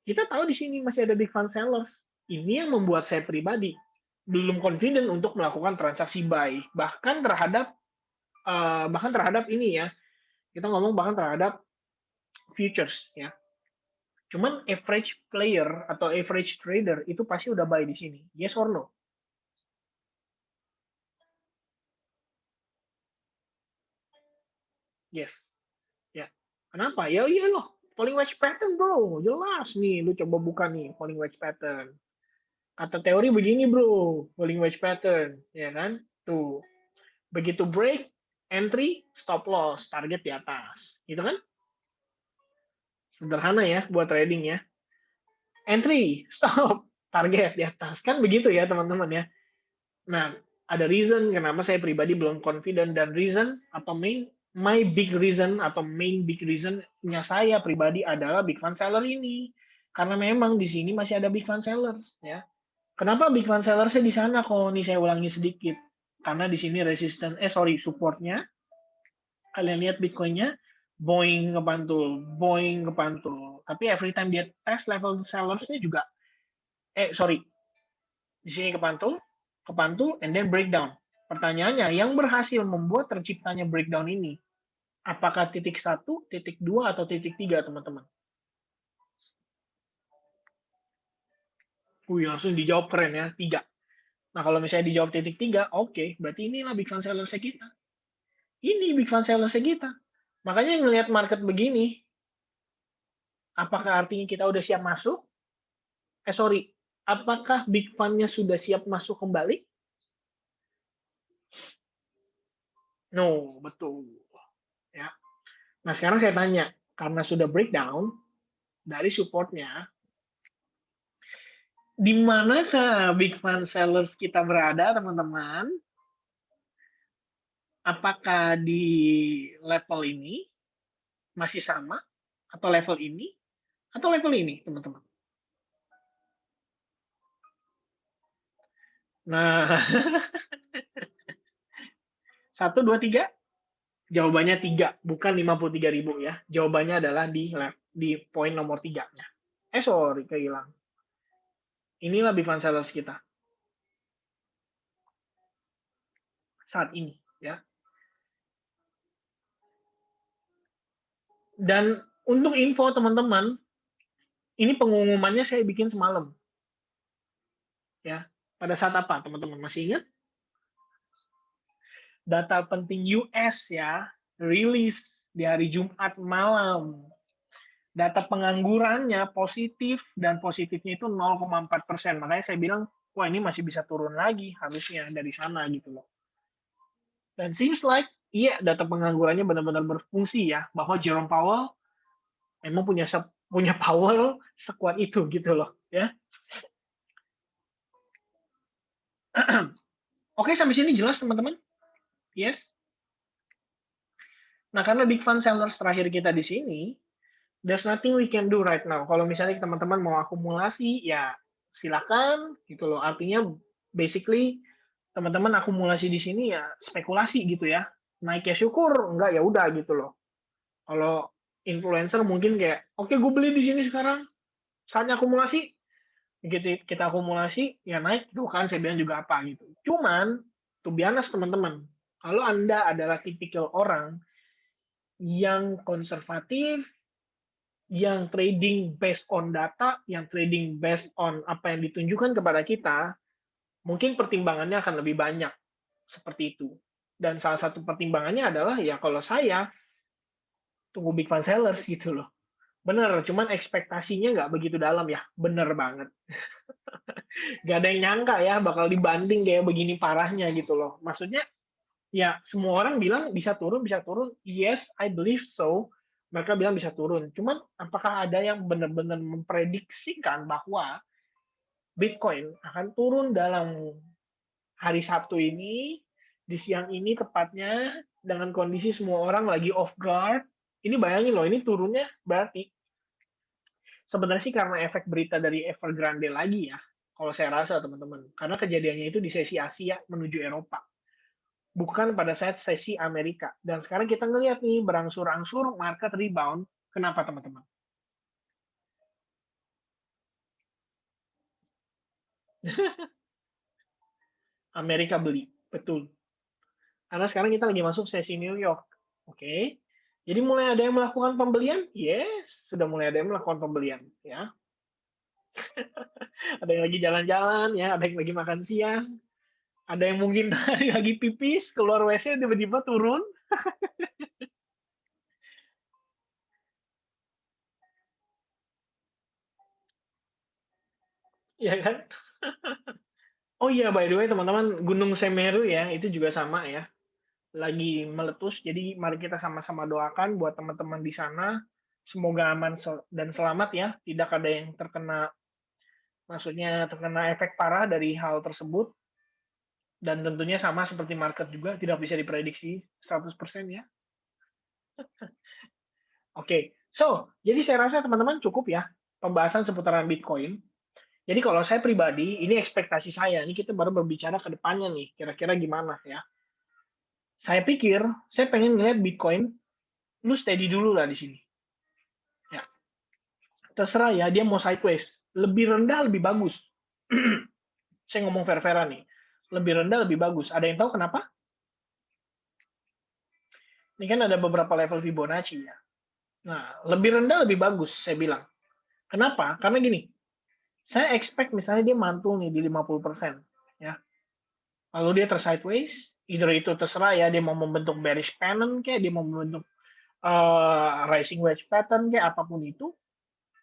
Speaker 1: kita tahu di sini masih ada big fund sellers. Ini yang membuat saya pribadi belum confident untuk melakukan transaksi buy, bahkan terhadap ini ya. Kita ngomong bahkan terhadap futures ya. Cuman average player atau average trader itu pasti udah buy di sini. Yes or no? Yes. Ya. Kenapa? Ya iya loh. Falling wedge pattern bro. Jelas nih. Lu coba buka nih falling wedge pattern. Kata teori begini bro. Falling wedge pattern. Ya kan? Tuh. Begitu break, entry, stop loss. Target di atas. Gitu kan? Sederhana ya buat trading ya. Entry, stop, target di atas. Kan begitu ya teman-teman ya. Nah, ada reason kenapa saya pribadi belum confident, dan reason atau my big reason atau main big reason-nya saya pribadi adalah big fund seller ini. Karena memang di sini masih ada big fund sellers ya. Kenapa big fund sellers-nya di sana kok, nih saya ulangi sedikit. Karena di sini supportnya, kalian lihat Bitcoin-nya boing kepantul. Tapi every time dia test level sellers-nya juga di sini kepantul, and then breakdown. Pertanyaannya, yang berhasil membuat terciptanya breakdown ini, apakah titik 1, titik 2, atau titik 3, teman-teman? Langsung dijawab keren ya, 3. Nah, kalau misalnya dijawab titik 3, oke, berarti inilah big fund sellers kita. Ini big fund sellers kita. Makanya ngelihat market begini, apakah artinya kita udah siap masuk? Apakah big fund-nya sudah siap masuk kembali? No, betul. Ya. Nah, sekarang saya tanya, karena sudah breakdown dari supportnya, di manakah big fund sellers kita berada, teman-teman? Apakah di level ini masih sama, atau level ini, atau level ini, teman-teman? Nah, 1, 2, 3. Jawabannya 3, bukan 53.000 ya. Jawabannya adalah di poin nomor 3-nya. Sorry, kehilang. Inilah big fund sellers kita saat ini ya. Dan untuk info teman-teman, ini pengumumannya saya bikin semalam ya. Pada saat apa teman-teman masih ingat? Data penting US ya, rilis di hari Jumat malam. Data penganggurannya positif, dan positifnya itu 0,4%. Makanya saya bilang, wah ini masih bisa turun lagi harusnya dari sana gitu loh. Dan seems like, iya data penganggurannya benar-benar berfungsi ya, bahwa Jerome Powell emang punya power sekuat itu gitu loh ya. Oke, sampai sini jelas teman-teman? Yes. Nah, karena big fund sellers terakhir kita di sini, there's nothing we can do right now. Kalau misalnya teman-teman mau akumulasi, ya silakan gitu loh. Artinya basically teman-teman akumulasi di sini ya spekulasi gitu ya. Naik ya syukur, enggak ya udah gitu loh. Kalau influencer mungkin kayak, oke gue beli di sini sekarang, saatnya akumulasi. Begitu kita akumulasi, ya naik, tuh kan saya bilang juga apa gitu. Cuman, to be honest teman-teman, kalau Anda adalah tipikal orang yang konservatif, yang trading based on data, yang trading based on apa yang ditunjukkan kepada kita, mungkin pertimbangannya akan lebih banyak seperti itu. Dan salah satu pertimbangannya adalah ya kalau saya tunggu big fund sellers gitu loh. Bener, cuman ekspektasinya nggak begitu dalam ya, bener banget. Nggak ada yang nyangka ya bakal dibanding kayak begini parahnya gitu loh. Maksudnya, ya semua orang bilang bisa turun, yes, I believe so. Mereka bilang bisa turun. Cuman apakah ada yang benar-benar memprediksikan bahwa Bitcoin akan turun dalam hari Sabtu ini, di siang ini tepatnya, dengan kondisi semua orang lagi off guard. Ini bayangin loh, ini turunnya berarti sebenarnya sih karena efek berita dari Evergrande lagi ya, kalau saya rasa teman-teman. Karena kejadiannya itu di sesi Asia menuju Eropa, bukan pada saat sesi Amerika. Dan sekarang kita ngelihat nih, berangsur-angsur market rebound. Kenapa teman-teman? Amerika beli, betul. Karena sekarang kita lagi masuk sesi New York. Oke. Jadi mulai ada yang melakukan pembelian? Yes, sudah mulai ada yang melakukan pembelian, ya. Ada yang lagi jalan-jalan, ya, ada yang lagi makan siang, ada yang mungkin lagi pipis, keluar WC tiba-tiba turun, ya kan? Oh iya, by the way teman-teman, Gunung Semeru ya, itu juga sama ya, lagi meletus. Jadi mari kita sama-sama doakan buat teman-teman di sana, semoga aman dan selamat ya, tidak ada yang terkena, maksudnya terkena efek parah dari hal tersebut. Dan tentunya sama seperti market juga, tidak bisa diprediksi 100% ya. Oke, so, jadi saya rasa teman-teman cukup ya pembahasan seputaran Bitcoin. Jadi kalau saya pribadi, ini ekspektasi saya, ini kita baru berbicara ke depannya nih, kira-kira gimana ya. Saya pikir, saya pengen ngeliat Bitcoin, lu steady dulu lah di sini. Ya, terserah ya, dia mau sideways. Lebih rendah, lebih bagus. Saya ngomong fair-fairan nih. Lebih rendah, lebih bagus. Ada yang tahu kenapa? Ini kan ada beberapa level Fibonacci ya. Nah, lebih rendah, lebih bagus, saya bilang. Kenapa? Karena gini, saya expect misalnya dia mantul nih di 50%. Ya. Lalu dia tersideways, either itu terserah ya, dia mau membentuk bearish pennant kayak, dia mau membentuk rising wedge pattern kayak apapun itu,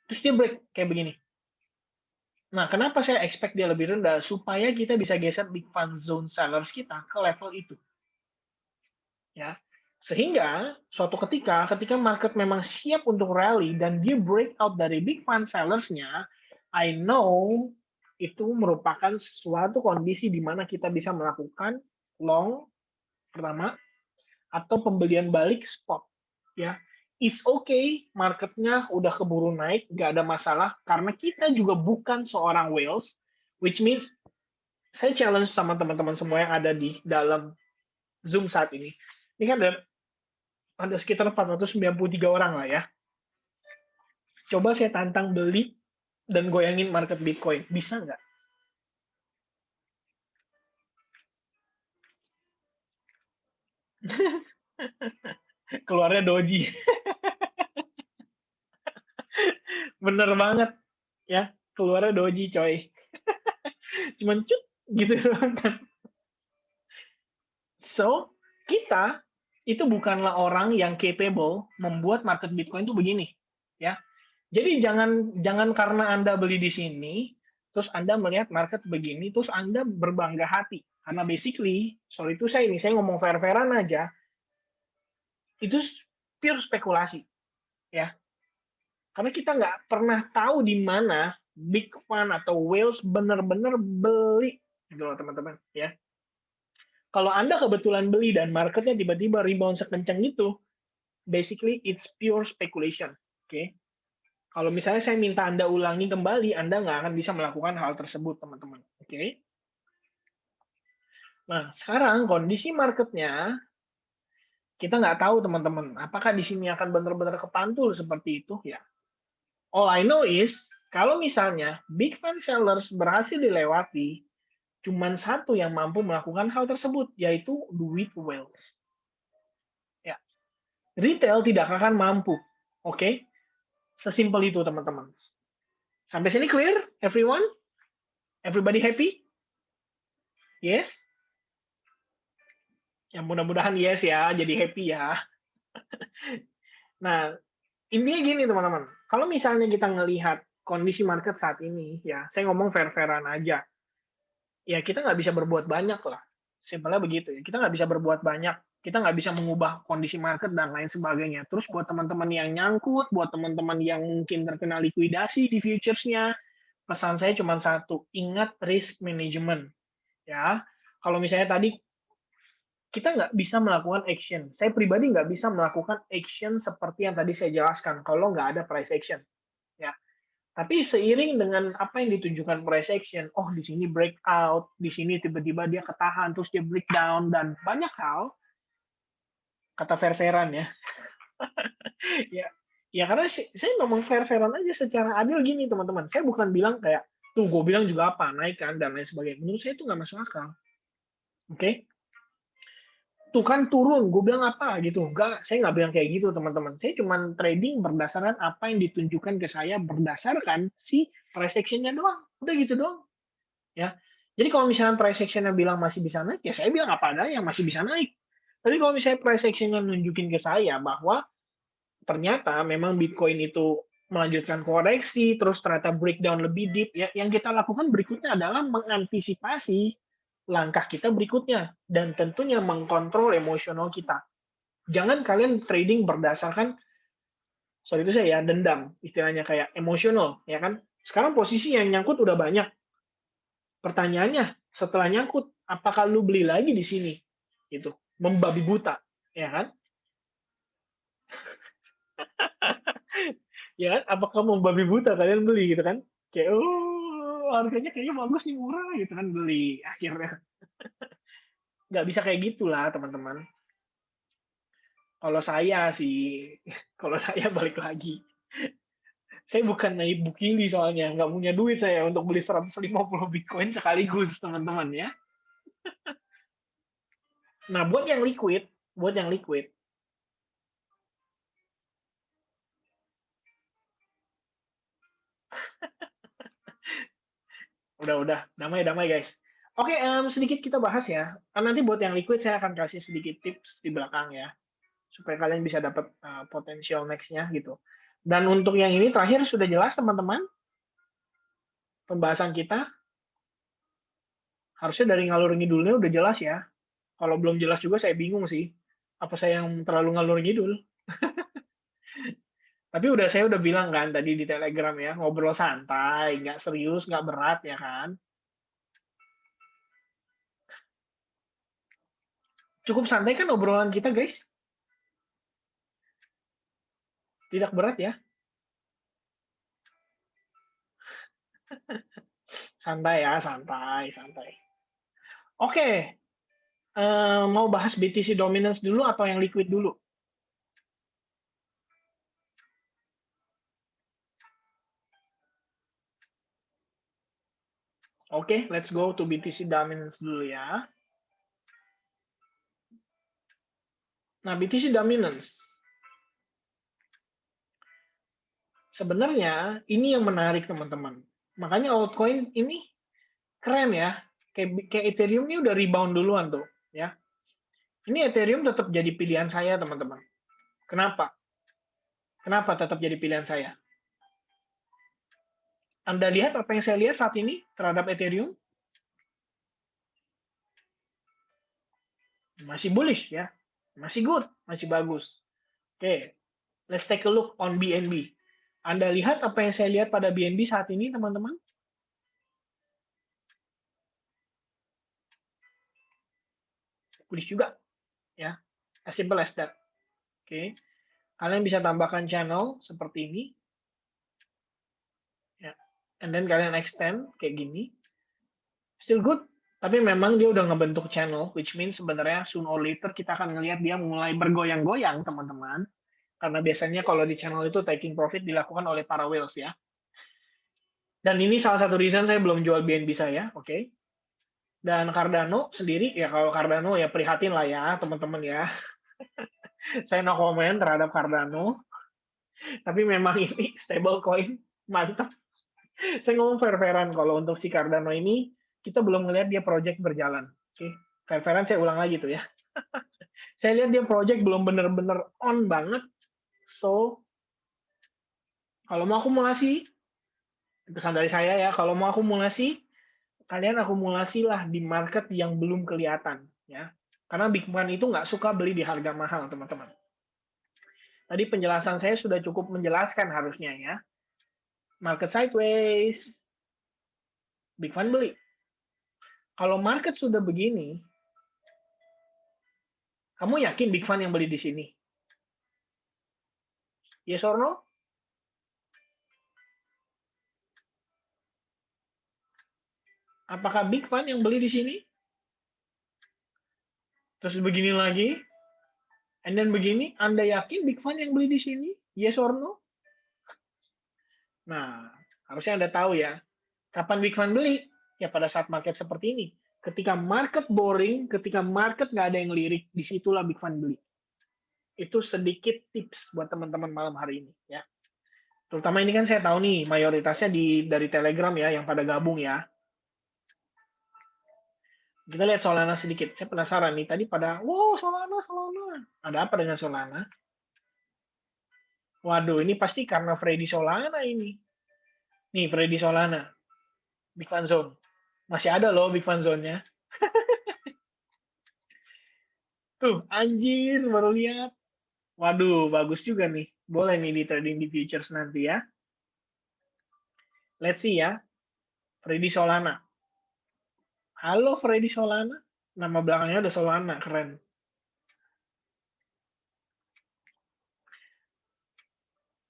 Speaker 1: terus dia break kayak begini. Nah, kenapa saya expect dia lebih rendah? Supaya kita bisa geser big fund zone sellers kita ke level itu. Ya. Sehingga suatu ketika market memang siap untuk rally dan dia breakout dari big fund sellersnya, I know itu merupakan suatu kondisi di mana kita bisa melakukan long pertama atau pembelian balik spot ya. It's okay, marketnya udah keburu naik, nggak ada masalah, karena kita juga bukan seorang whales, which means saya challenge sama teman-teman semua yang ada di dalam Zoom saat ini. Ini kan ada sekitar 493 orang lah ya. Coba saya tantang beli dan goyangin market Bitcoin. Bisa nggak? Keluarnya doji. Bener banget ya. Keluarnya doji coy. Cuman cut gitu kan. So, kita itu bukanlah orang yang capable membuat market Bitcoin itu begini, ya. Jadi jangan jangan karena Anda beli di sini, terus Anda melihat market begini, terus Anda berbangga hati. Karena basically, sorry itu saya ini, saya ngomong fair-fairan aja, itu pure spekulasi, ya. Karena kita nggak pernah tahu di mana big fund atau whales benar-benar beli, gitu loh teman-teman, ya. Kalau Anda kebetulan beli dan marketnya tiba-tiba rebound sekencang itu, basically it's pure speculation. Oke. Okay? Kalau misalnya saya minta Anda ulangi kembali, Anda nggak akan bisa melakukan hal tersebut, teman-teman. Oke. Okay? Nah, sekarang kondisi marketnya, kita nggak tahu, teman-teman. Apakah di sini akan benar-benar kepantul seperti itu? Ya. All I know is, kalau misalnya big fan sellers berhasil dilewati, cuman satu yang mampu melakukan hal tersebut, yaitu duit whales. Ya. Retail tidak akan mampu. Oke? Okay? Sesimpel itu, teman-teman. Sampai sini clear, everyone? Everybody happy? Yes? Ya mudah-mudahan yes ya, jadi happy ya. Nah, Intinya gini teman-teman, kalau misalnya kita ngelihat kondisi market saat ini ya, saya ngomong fair-fairan aja, ya kita nggak bisa berbuat banyak lah. Simpelnya begitu ya, kita nggak bisa berbuat banyak, kita nggak bisa mengubah kondisi market dan lain sebagainya. Terus buat teman-teman yang nyangkut, buat teman-teman yang mungkin terkena likuidasi di futures-nya, pesan saya cuma satu, ingat risk management ya. Kalau misalnya tadi kita nggak bisa melakukan action. Saya pribadi nggak bisa melakukan action seperti yang tadi saya jelaskan kalau nggak ada price action. Ya, tapi seiring dengan apa yang ditunjukkan price action, oh di sini breakout, di sini tiba-tiba dia ketahan, terus dia breakdown dan banyak hal, kata fair-fairan ya. Ya, ya karena saya ngomong fair-fairan aja secara adil gini teman-teman. Saya bukan bilang kayak tuh gue bilang juga apa naik kan dan lain sebagainya. Menurut saya itu nggak masuk akal. Oke? Okay? Tuh kan turun, gue bilang apa gitu. Enggak, saya nggak bilang kayak gitu teman-teman. Saya cuma trading berdasarkan apa yang ditunjukkan ke saya berdasarkan si price action-nya doang. Udah gitu doang. Ya. Jadi kalau misalnya price action-nya bilang masih bisa naik, ya saya bilang apa adanya masih bisa naik. Tapi kalau misalnya price action-nya nunjukin ke saya bahwa ternyata memang Bitcoin itu melanjutkan koreksi, terus ternyata breakdown lebih deep, ya yang kita lakukan berikutnya adalah mengantisipasi langkah kita berikutnya dan tentunya mengkontrol emosional kita. Jangan kalian trading berdasarkan sorry itu saya ya dendam, istilahnya kayak emosional, ya kan? Sekarang posisi yang nyangkut udah banyak. Pertanyaannya, setelah nyangkut, apakah lu beli lagi di sini? Gitu. Membabi buta, ya kan? Ya kan? Apakah membabi buta kalian beli gitu kan? Kayak, oh harganya kayaknya bagus nih murah gitu kan beli akhirnya. Nggak bisa kayak gitulah teman-teman. Kalau saya sih, kalau saya balik lagi. Saya bukan naik Bukili soalnya, nggak punya duit saya untuk beli 150 Bitcoin sekaligus teman-teman ya. Nah buat yang liquid, udah, damai-damai guys. Oke, sedikit kita bahas ya. Nanti buat yang liquid saya akan kasih sedikit tips di belakang ya, supaya kalian bisa dapat potensial next-nya gitu. Dan untuk yang ini terakhir sudah jelas teman-teman, pembahasan kita harusnya dari ngalur ngidulnya udah jelas ya. Kalau belum jelas juga saya bingung sih. Apa saya yang terlalu ngalur ngidul? Tapi saya udah bilang kan tadi di Telegram ya, ngobrol santai, nggak serius, nggak berat ya kan. Cukup santai kan obrolan kita guys? Tidak berat ya? Santai ya, santai, santai. Oke, mau bahas BTC dominance dulu atau yang liquid dulu? Oke, let's go to BTC dominance dulu ya. Nah, BTC dominance. Sebenarnya ini yang menarik teman-teman. Makanya altcoin ini keren ya. Kayak Ethereum ini udah rebound duluan tuh ya. Ini Ethereum tetap jadi pilihan saya teman-teman. Kenapa? Kenapa tetap jadi pilihan saya? Anda lihat apa yang saya lihat saat ini terhadap Ethereum? Masih bullish ya. Masih good, masih bagus. Oke, let's take a look on BNB. Anda lihat apa yang saya lihat pada BNB saat ini, teman-teman? Bullish juga, ya. As simple as that. Oke, kalian bisa tambahkan channel seperti ini, ya. And then kalian extend kayak gini. Still good, tapi memang dia udah ngebentuk channel, which means sebenarnya soon or later kita akan ngelihat dia mulai bergoyang-goyang, teman-teman. Karena biasanya kalau di channel itu taking profit dilakukan oleh para whales ya. Dan ini salah satu reason saya belum jual BNB saya, oke. Okay? Dan Cardano sendiri, ya kalau Cardano ya prihatin lah ya teman-teman ya. Saya no comment terhadap Cardano, tapi memang ini stable coin, mantap. Saya ngomong fair-fairan kalau untuk si Cardano ini, kita belum melihat dia project berjalan. Oke, okay? Fair-fairan saya ulang lagi tuh ya. Saya lihat dia project belum benar-benar on banget, so Kalau mau akumulasi, pesan dari saya ya, kalau mau akumulasi, kalian akumulasilah di market yang belum kelihatan, ya. Karena big fund itu nggak suka beli di harga mahal, teman-teman. Tadi penjelasan saya sudah cukup menjelaskan harusnya ya. Market sideways, big fund beli. Kalau market sudah begini, kamu yakin big fund yang beli di sini? Yes or no? Apakah big fund yang beli di sini? Terus begini lagi, and then begini, Anda yakin big fund yang beli di sini? Yes or no? Nah, harusnya Anda tahu ya, kapan big fund beli? Ya pada saat market seperti ini. Ketika market boring, ketika market nggak ada yang lirik, disitulah big fund beli. Itu sedikit tips buat teman-teman malam hari ini ya. Terutama ini kan saya tahu nih mayoritasnya dari Telegram ya yang pada gabung ya. Kita lihat Solana sedikit. Saya penasaran nih tadi pada wow Solana Solana. Ada apa dengan Solana? Waduh, ini pasti karena Freddy Solana ini. Nih Freddy Solana. Big Fun Zone. Masih ada loh Big Fun Zone-nya. Tuh, anjir baru lihat. Waduh, bagus juga nih. Boleh nih di trading di futures nanti ya. Let's see ya. Freddy Solana. Halo Freddy Solana. Nama belakangnya udah Solana, keren.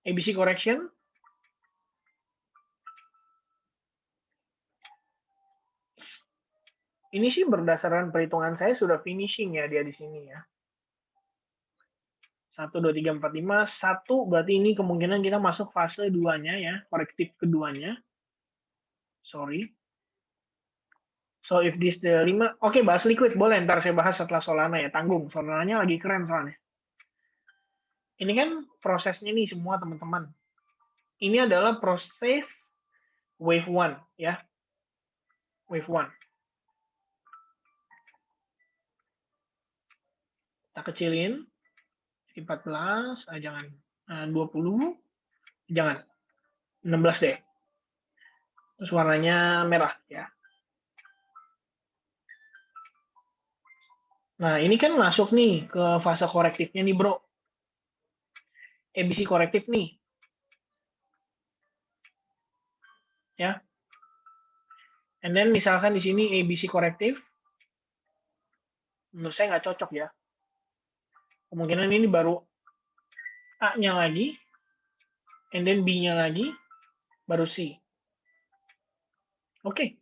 Speaker 1: ABC Correction. Ini sih berdasarkan perhitungan saya sudah finishing ya dia di sini ya. 1, 2, 3, 4, 5. 1 berarti ini kemungkinan kita masuk fase 2-nya ya, korektif keduanya. Sorry. So if this the 5, oke bahas liquid boleh, ntar saya bahas setelah Solana ya, tanggung. Solananya lagi keren soalnya. Ini kan prosesnya nih semua teman-teman. Ini adalah proses wave 1 ya. Wave 1. Kita kecilin. 14, jangan. 20, jangan. 16 deh. Terus warnanya merah ya. Nah, ini kan masuk nih ke fase korektifnya nih, Bro. ABC korektif nih. Ya. And then misalkan di sini ABC korektif. Menurut saya nggak cocok ya. Kemungkinan ini baru A-nya lagi, and then B-nya lagi, baru C. Oke.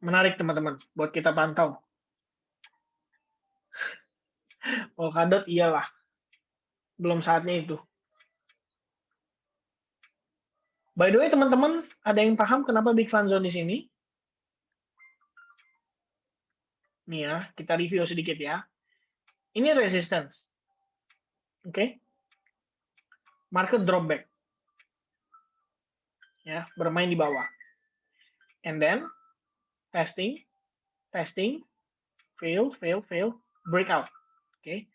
Speaker 1: Menarik teman-teman, buat kita pantau. Polkadot iyalah. Belum saatnya itu. By the way, teman-teman, ada yang paham kenapa Big Fun Zone di sini? Nih ya, kita review sedikit ya. Ini resistance. Oke. Market drop back. Ya, bermain di bawah. And then testing, fail, breakout. Okay.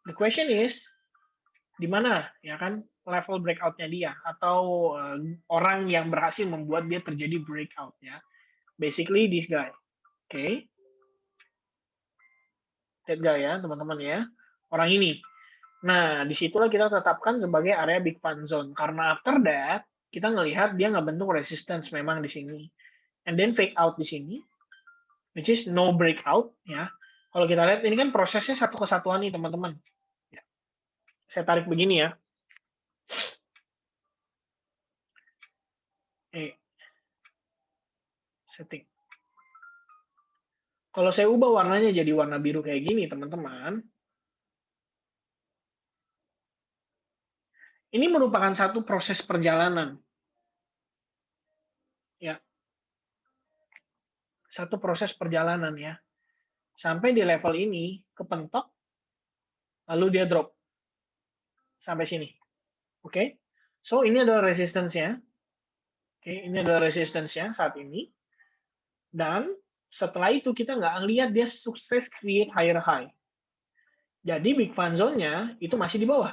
Speaker 1: The question is di mana ya kan level breakout-nya dia atau orang yang berhasil membuat dia terjadi breakout ya. Basically this guy. Okay. That guy ya, teman-teman ya. Orang ini. Nah, disitulah kita tetapkan sebagai area big fun zone karena after that kita ngelihat dia nggak bentuk resistance memang di sini. And then fake out di sini, which is no breakout ya. Kalau kita lihat ini kan prosesnya satu kesatuan nih teman-teman. Ya. Saya tarik begini ya. Setting. Kalau saya ubah warnanya jadi warna biru kayak gini teman-teman. Ini merupakan satu proses perjalanan. Ya. Satu proses perjalanan ya. Sampai di level ini kepentok lalu dia drop sampai sini. Oke. So ini adalah resistance-nya. Oke, ini adalah resistance-nya saat ini. Dan setelah itu kita nggak lihat dia sukses create higher high. Jadi big fun zone-nya itu masih di bawah.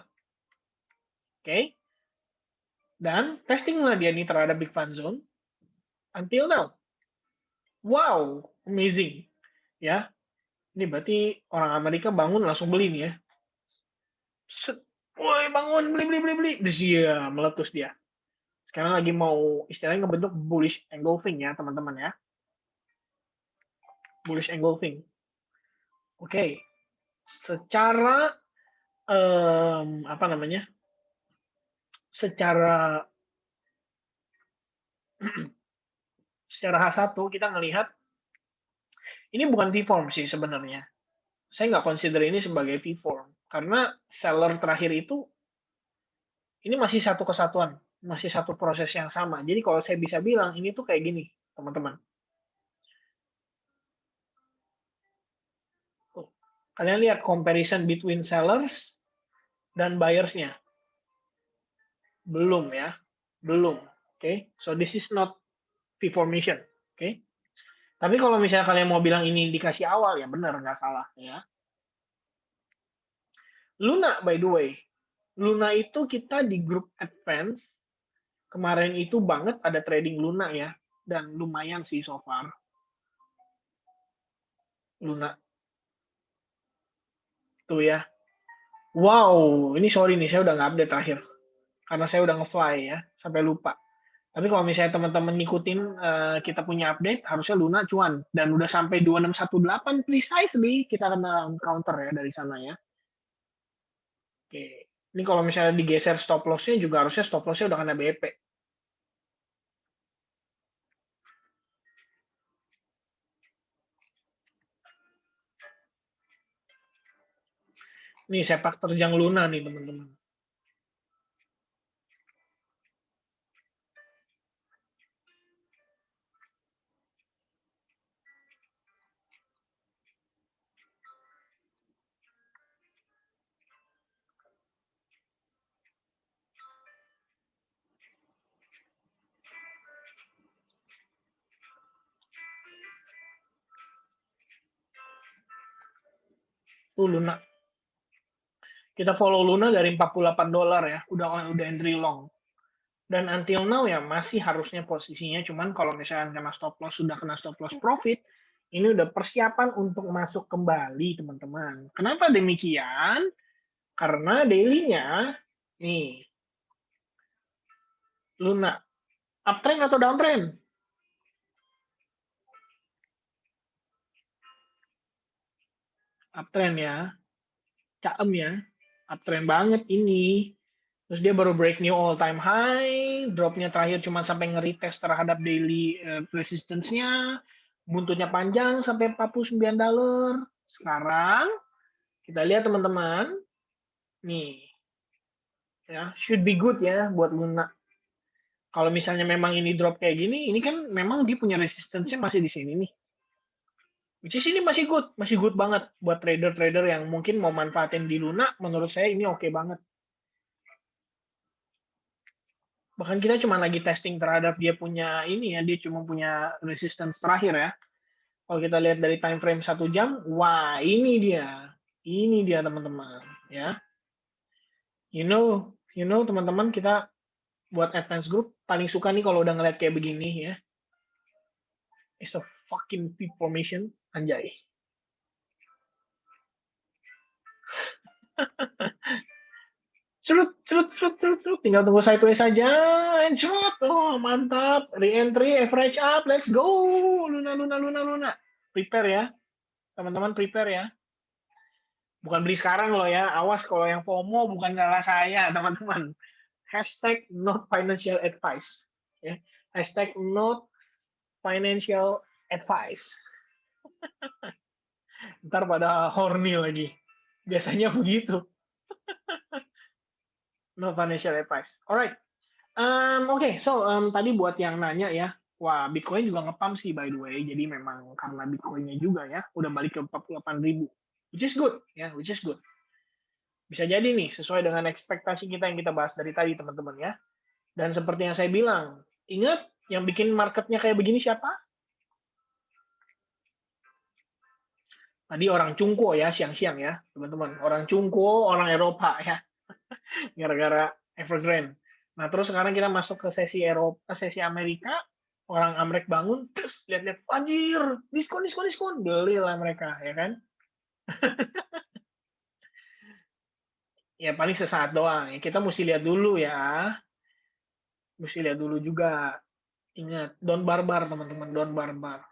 Speaker 1: Oke. Dan testinglah dia nih terhadap big fund zone until now. Wow, amazing. Ya, ini berarti orang Amerika bangun langsung beli nih ya. Set, woi bangun beli beli beli beli. Dia meletus dia. Sekarang lagi mau istilahnya ngebentuk bullish engulfing ya teman-teman ya. Bullish engulfing. Oke, secara apa namanya? Secara secara H1 kita ngelihat ini bukan V-form sih sebenarnya. Saya nggak consider ini sebagai V-form karena seller terakhir itu ini masih satu kesatuan, masih satu proses yang sama. Jadi kalau saya bisa bilang ini tuh kayak gini, teman-teman. Kalian lihat comparison between sellers dan buyers-nya. Belum ya, belum. Oke, okay? So this is not V formation. Oke, okay? Tapi kalau misalnya kalian mau bilang ini indikasi awal ya benar nggak salah ya. Luna by the way, Luna itu kita di grup advance kemarin itu banget ada trading Luna ya dan lumayan sih so far. Luna tuh ya. Wow, ini sorry nih saya udah nggak update terakhir karena saya udah ngefly ya sampai lupa. Tapi kalau misalnya teman-teman ngikutin kita punya update, harusnya Luna cuan. Dan udah sampai 2618 precisely, kita kena counter ya dari sana ya. Oke. Ini kalau misalnya digeser stop loss-nya juga harusnya stop loss-nya udah kena BP. Nih sepak terjang Luna nih teman-teman. Tuh Luna. Kita follow Luna dari 48 dolar ya. Udah entry long. Dan until now ya masih harusnya posisinya, cuman kalau misalnya kena stop loss, sudah kena stop loss profit, ini udah persiapan untuk masuk kembali teman-teman. Kenapa demikian? Karena daily-nya, nih, Luna, uptrend atau downtrend? Uptrend ya, caem ya, uptrend banget ini. Terus dia baru break new all time high, dropnya terakhir cuma sampai nge-retest terhadap daily resistance-nya, buntutnya panjang sampai 49 dolar. Sekarang kita lihat teman-teman, nih, ya should be good ya buat Luna. Kalau misalnya memang ini drop kayak gini, ini kan memang dia punya resistance-nya masih di sini nih. Which is ini masih good banget buat trader-trader yang mungkin mau manfaatin di Luna. Menurut saya ini oke banget. Bahkan kita cuma lagi testing terhadap dia punya ini ya, dia cuma punya resistance terakhir ya. Kalau kita lihat dari time frame 1 jam, wah ini dia teman-teman ya. You know teman-teman kita buat advance group paling suka nih kalau udah ngeliat kayak begini ya. It's a fucking peak formation, anjay. Cerut, tinggal tunggu sideways saja, and cerut, oh mantap, re-entry, average up, let's go, Luna. Prepare ya, teman-teman prepare ya. Bukan beli sekarang loh ya, awas kalau yang FOMO bukan salah saya, teman-teman. Hashtag not financial advice. Ya. Hashtag not financial advice. Ntar pada horny lagi. Biasanya begitu. No financial advice. Alright. Oke, so tadi buat yang nanya ya, wah Bitcoin juga ngepam sih by the way. Jadi memang karena Bitcoinnya juga ya, udah balik ke 48.000, which is good ya, which is good. Bisa jadi nih sesuai dengan ekspektasi kita yang kita bahas dari tadi teman-teman ya. Dan seperti yang saya bilang, ingat yang bikin marketnya kayak begini siapa? Tadi orang Cungko ya, siang-siang ya, teman-teman. Orang Cungko, orang Eropa ya, gara-gara Evergrande. Nah, terus sekarang kita masuk ke sesi Eropa, sesi Amerika, orang Amerika bangun, terus lihat-lihat, anjir, diskon, diskon, diskon, belilah mereka, ya kan? Ya paling sesaat doang. Ya, kita mesti lihat dulu ya, mesti lihat dulu juga. Ingat, don't barbar teman-teman, don't barbar.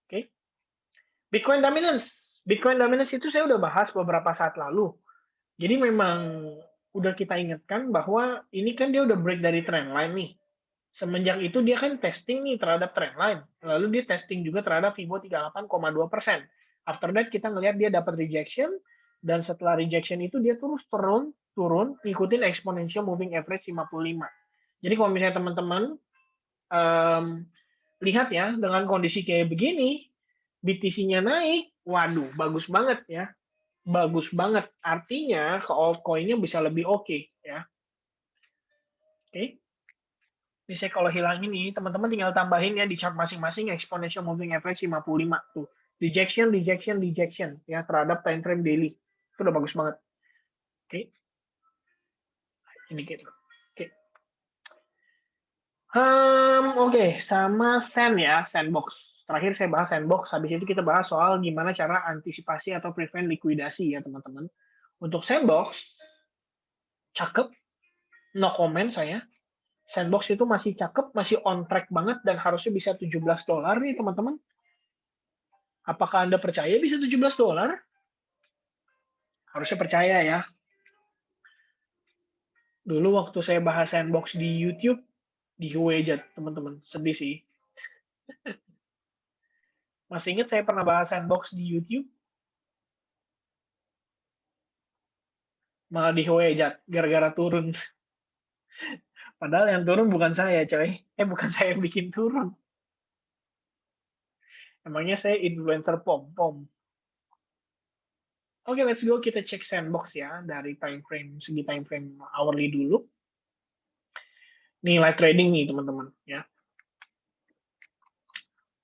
Speaker 1: Oke? Bitcoin dominance. Bitcoin dominance itu saya udah bahas beberapa saat lalu. Jadi memang udah kita ingatkan bahwa ini kan dia udah break dari trendline nih. Semenjak itu dia kan testing nih terhadap trendline. Lalu dia testing juga terhadap Fibo 38,2%. After that kita ngelihat dia dapat rejection, dan setelah rejection itu dia terus turun, ngikutin exponential moving average 55. Jadi kalau misalnya teman-teman lihat ya, dengan kondisi kayak begini, BTC-nya naik, waduh, bagus banget ya. Bagus banget. Artinya ke altcoin-nya bisa lebih oke ya. Oke. Misalnya kalau hilang ini, teman-teman tinggal tambahin ya di chart masing-masing exponential moving average 55 tuh. Rejection, rejection, rejection ya terhadap time frame daily. Itu udah bagus banget. Oke. Ini gitu. Oke. Oke, sama sandbox. Terakhir saya bahas sandbox, habis itu kita bahas soal gimana cara antisipasi atau prevent likuidasi ya teman-teman. Untuk sandbox, cakep, no comment saya. Sandbox itu masih cakep, masih on track banget, dan harusnya bisa $17 nih teman-teman. Apakah Anda percaya bisa $17? Harusnya percaya ya. Dulu waktu saya bahas sandbox di YouTube, dihujat teman-teman. Sedih sih. Masih ingat saya pernah bahas sandbox di YouTube? Malah dihujat gara-gara turun. Padahal yang turun bukan saya, coy. Bukan saya yang bikin turun. Emangnya saya influencer pom-pom. Oke, let's go. Kita cek sandbox ya dari time frame, segi time frame hourly dulu. Nih live trading nih teman-teman ya.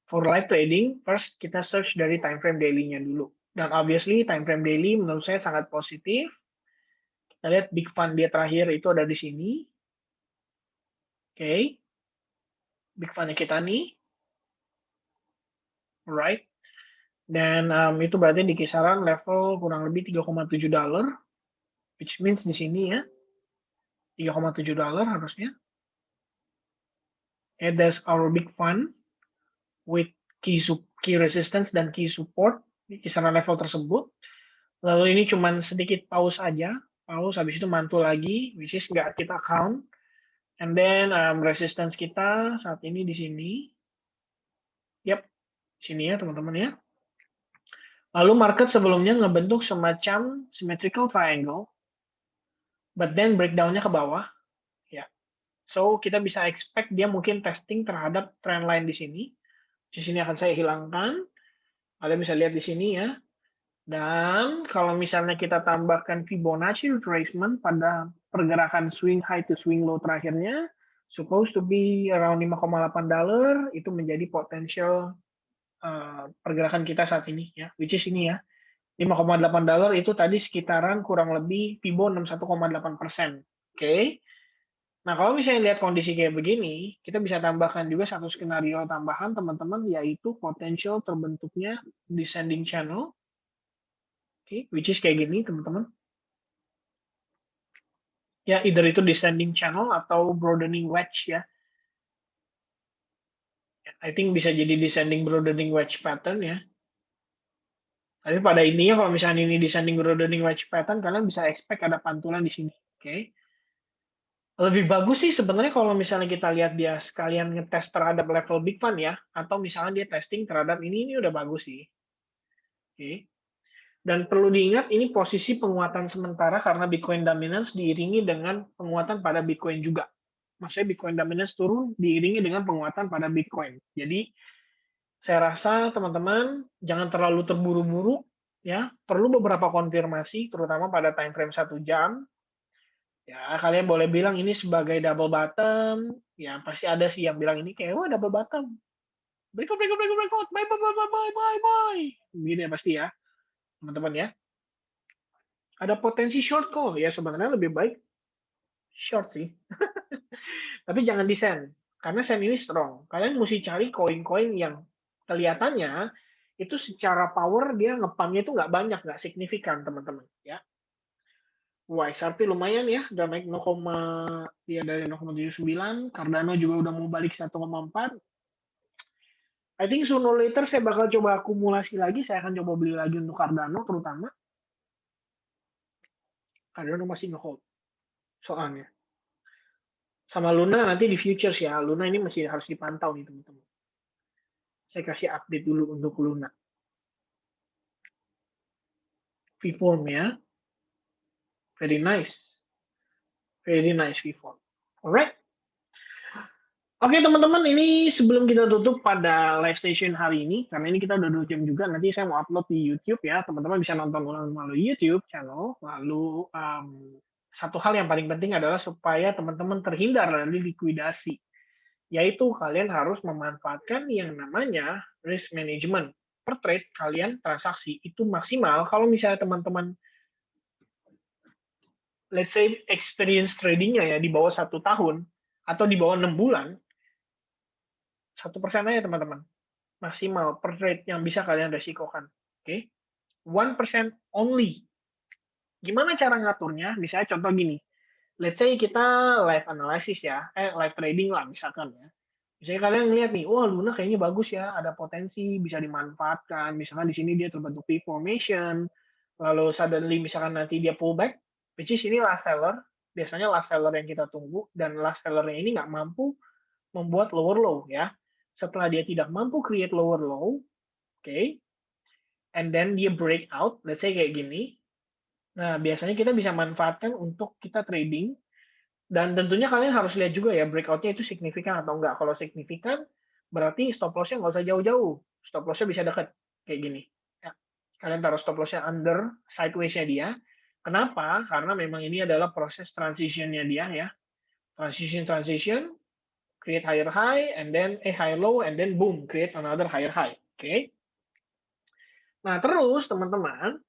Speaker 1: For live trading, first kita search dari time frame daily-nya dulu. Dan obviously time frame daily menurut saya sangat positif. Kita lihat big fund dia terakhir itu ada di sini. Oke. Big fund-nya kita nih. Alright. Dan itu berarti di kisaran level kurang lebih $3,7, which means di sini ya, $3,7 harusnya. And that's our big fund with key resistance dan key support di kisaran level tersebut. Lalu ini cuman sedikit pause aja, pause habis itu mantul lagi, which is nggak kita count. And then resistance kita saat ini di sini. Yap, sini ya teman-teman ya. Lalu market sebelumnya ngebentuk semacam symmetrical triangle, but then breakdown-nya ke bawah. Ya. So, kita bisa expect dia mungkin testing terhadap trend line di sini. Di sini akan saya hilangkan. Kalian bisa lihat di sini ya. Dan kalau misalnya kita tambahkan Fibonacci retracement pada pergerakan swing high to swing low terakhirnya, supposed to be around $5,8, itu menjadi potential pergerakan kita saat ini ya, which is ini ya. $5,8 itu tadi sekitaran kurang lebih Fibo 61,8%. Oke. Nah, kalau misalnya lihat kondisi kayak begini, kita bisa tambahkan juga satu skenario tambahan teman-teman, yaitu potential terbentuknya descending channel. Oke, which is kayak gini teman-teman. Ya, either itu descending channel atau broadening wedge ya. I think bisa jadi descending broadening wedge pattern ya. Tapi pada intinya kalau misalnya ini descending broadening wedge pattern, kalian bisa expect ada pantulan di sini. Oke. Lebih bagus sih sebenarnya kalau misalnya kita lihat dia sekalian ngetes terhadap level big fund ya, atau misalnya dia testing terhadap ini udah bagus sih. Oke. Dan perlu diingat ini posisi penguatan sementara karena Bitcoin dominance diiringi dengan penguatan pada Bitcoin juga. Maksudnya Bitcoin dominance turun diiringi dengan penguatan pada Bitcoin. Jadi saya rasa teman-teman jangan terlalu terburu-buru ya. Perlu beberapa konfirmasi terutama pada time frame 1 jam. Ya, kalian boleh bilang ini sebagai double bottom. Ya, pasti ada sih yang bilang ini kayak wah double bottom. Breakout, breakout, breakout, breakout. Bye, bye, bye, bye, bye, bye, bye. Begini ya pasti ya, teman-teman ya. Ada potensi short call ya, sebenarnya lebih baik short sih. Tapi jangan di Sen, karena Sen ini strong. Kalian mesti cari koin-koin yang kelihatannya itu secara power dia ngepamnya itu nggak banyak, nggak signifikan teman-teman. Ya, wah XRP lumayan ya, udah naik 0, ya dari 0,79. Cardano juga udah mau balik 1,4. I think sooner or later saya bakal coba akumulasi lagi. Saya akan coba beli lagi untuk Cardano terutama. Cardano masih nge-hold soalnya. Sama Luna nanti di futures ya. Luna ini masih harus dipantau nih teman-teman. Saya kasih update dulu untuk Luna. Vform ya. Very nice. Very nice Vform. Alright. Oke teman-teman, ini sebelum kita tutup pada live station hari ini, karena ini kita udah 2 jam juga, nanti saya mau upload di YouTube ya, teman-teman bisa nonton ulang melalui YouTube channel. Lalu satu hal yang paling penting adalah supaya teman-teman terhindar dari likuidasi, yaitu kalian harus memanfaatkan yang namanya risk management. Per trade kalian transaksi itu maksimal kalau misalnya teman-teman let's say experience tradingnya ya di bawah 1 tahun atau di bawah 6 bulan, 1% aja teman-teman maksimal per trade yang bisa kalian resikokan. Oke, 1% only. Gimana cara ngaturnya? Misalnya contoh gini, let's say kita live analysis ya, live trading lah misalkan ya. Misalnya kalian ngeliat nih, wah Luna kayaknya bagus ya, ada potensi bisa dimanfaatkan. Misalkan di sini dia terbentuk V formation, lalu suddenly misalkan nanti dia pullback, which is ini last seller, biasanya last seller yang kita tunggu, dan last sellernya ini nggak mampu membuat lower low ya. Setelah dia tidak mampu create lower low, okay, and then dia break out, let's say kayak gini. Nah, biasanya kita bisa manfaatkan untuk kita trading, dan tentunya kalian harus lihat juga ya, breakout-nya itu signifikan atau enggak. Kalau signifikan, berarti stop loss-nya nggak usah jauh-jauh. Stop loss-nya bisa dekat, kayak gini. Ya. Kalian taruh stop loss-nya under sideways-nya dia. Kenapa? Karena memang ini adalah proses transition-nya dia ya. Transition, create higher high, and then higher low, and then boom, create another higher high. Oke. Okay? Nah, terus teman-teman,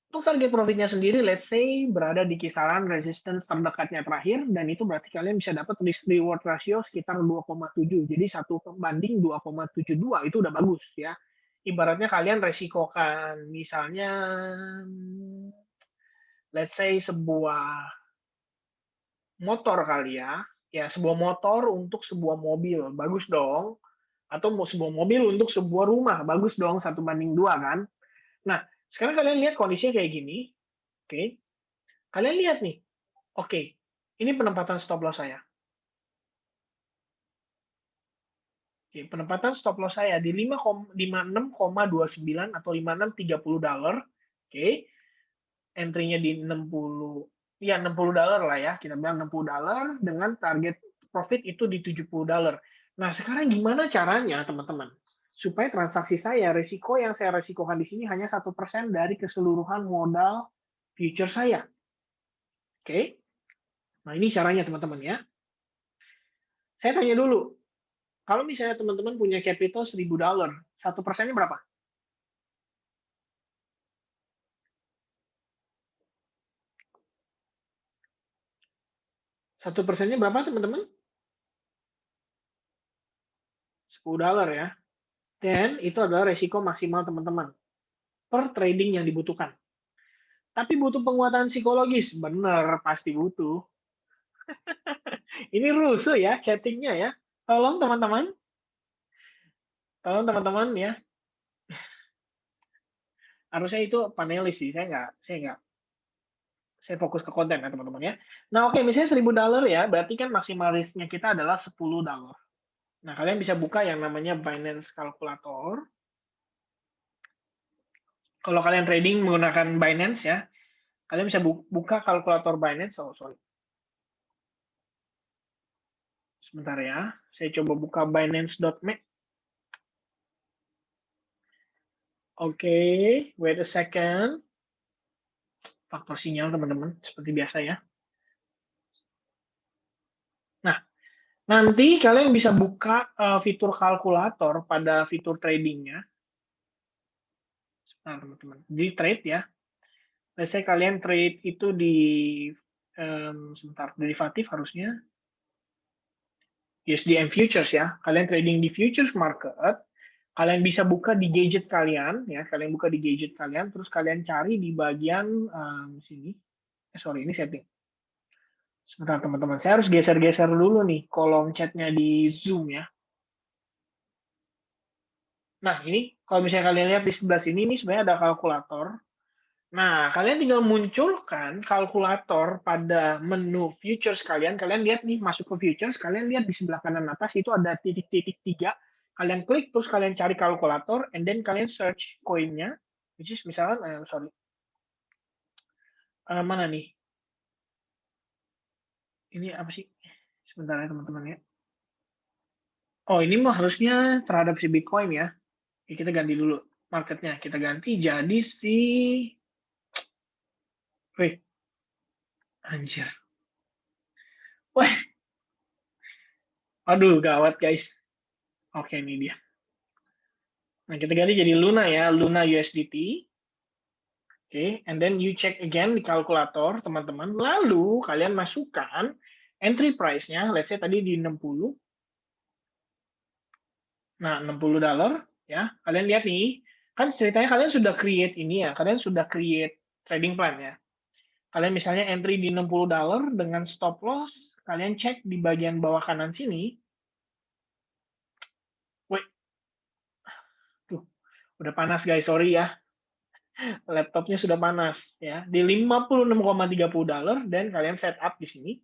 Speaker 1: untuk target profitnya sendiri, let's say berada di kisaran resistance terdekatnya terakhir, dan itu berarti kalian bisa dapat risk reward ratio sekitar 2,7. Jadi 1/2,72 itu udah bagus ya. Ibaratnya kalian resikokan misalnya let's say sebuah motor kali ya. Ya, sebuah motor untuk sebuah mobil, bagus dong. Atau mau sebuah mobil untuk sebuah rumah, bagus dong 1/2 kan. Nah, sekarang kalian lihat kondisinya kayak gini. Oke. Kalian lihat nih. Oke. Ini penempatan stop loss saya. Oke, penempatan stop loss saya di 56,29 atau $56.30. Oke. Entry-nya di 60, ya $60 lah ya. Kita bilang $60 dengan target profit itu di $70. Nah, sekarang gimana caranya, teman-teman? Supaya transaksi saya, risiko yang saya resikokan di sini hanya 1% dari keseluruhan modal future saya. Oke. Nah, ini caranya, teman-teman ya. Saya tanya dulu, kalau misalnya teman-teman punya capital $1.000, 1%-nya berapa? 1%-nya berapa, teman-teman? $10 ya. Dan itu adalah resiko maksimal teman-teman per trading yang dibutuhkan. Tapi butuh penguatan psikologis, benar pasti butuh. Ini rusuh ya chattingnya ya. Tolong teman-teman ya. Harusnya itu panelis sih, saya fokus ke konten ya teman-teman ya. Nah oke, misalnya $1.000 ya, berarti kan maksimal risknya kita adalah $10. Nah kalian bisa buka yang namanya Binance Calculator. Kalau kalian trading menggunakan Binance ya, kalian bisa buka kalkulator Binance. Oh sorry, sebentar ya, saya coba buka Binance.me. Oke, wait a second. Faktor sinyal teman-teman, seperti biasa ya. Nah, nanti kalian bisa buka fitur kalkulator pada fitur tradingnya. Nah, teman-teman, di trade ya. Let's say kalian trade itu di sebentar, derivatif harusnya USDM futures ya. Kalian trading di futures market, kalian bisa buka di gadget kalian ya. Kalian buka di gadget kalian, terus kalian cari di bagian sini. Sorry, ini setting. Sebentar teman-teman, saya harus geser-geser dulu nih kolom chatnya di Zoom ya. Nah, ini kalau misalnya kalian lihat di sebelah sini, ini sebenarnya ada kalkulator. Nah, kalian tinggal munculkan kalkulator pada menu futures kalian. Kalian lihat nih, masuk ke futures, kalian lihat di sebelah kanan atas itu ada titik-titik 3. Kalian klik, terus kalian cari kalkulator, and then kalian search koinnya, which is misalnya, sorry, mana nih? Ini apa sih? Sebentar ya teman-teman ya. Oh, ini mah harusnya terhadap si Bitcoin ya. Oke, kita ganti dulu marketnya. Kita ganti jadi si... Wih, anjir. Wah, aduh, gawat guys. Oke, ini dia. Nah, kita ganti jadi Luna ya, Luna USDT. Oke, and then you check again di kalkulator, teman-teman. Lalu, kalian masukkan entry price-nya, let's say tadi di 60. Nah, $60 ya. Kalian lihat nih, kan ceritanya kalian sudah create ini ya, kalian sudah create trading plan ya. Kalian misalnya entry di $60 dengan stop loss, kalian cek di bagian bawah kanan sini. Wait, tuh, udah panas guys, sorry ya. Laptopnya sudah panas ya. Di $56,30 dan kalian setup di sini.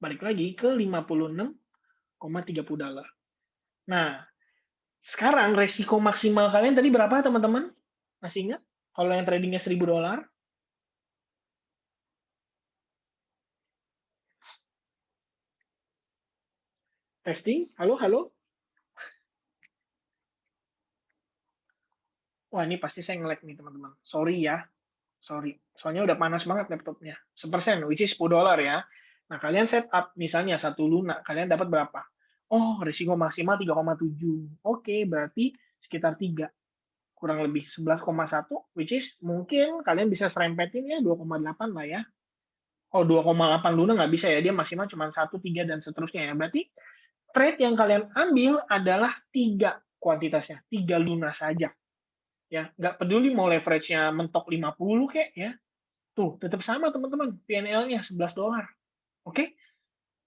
Speaker 1: Balik lagi ke $56,30. Nah, sekarang resiko maksimal kalian tadi berapa teman-teman? Masih ingat? Kalau yang tradingnya $1.000? Testing? Halo, halo? Wah, ini pasti saya nge-lag nih teman-teman. Sorry ya. Sorry. Soalnya udah panas banget laptopnya. 1%, which is $10 ya. Nah, kalian setup misalnya 1 Luna, kalian dapat berapa? Oh, risiko maksimal 3,7. Oke, berarti sekitar 3. Kurang lebih 11,1, which is mungkin kalian bisa serempetin ya 2,8 lah ya. Oh, 2,8 Luna nggak bisa ya, dia maksimal cuma 1, 3, dan seterusnya ya. Berarti trade yang kalian ambil adalah 3 kuantitasnya, 3 Luna saja. Ya, nggak peduli mau leverage-nya mentok 50 kek ya. Tuh, tetap sama teman-teman, PNL-nya $11. Oke?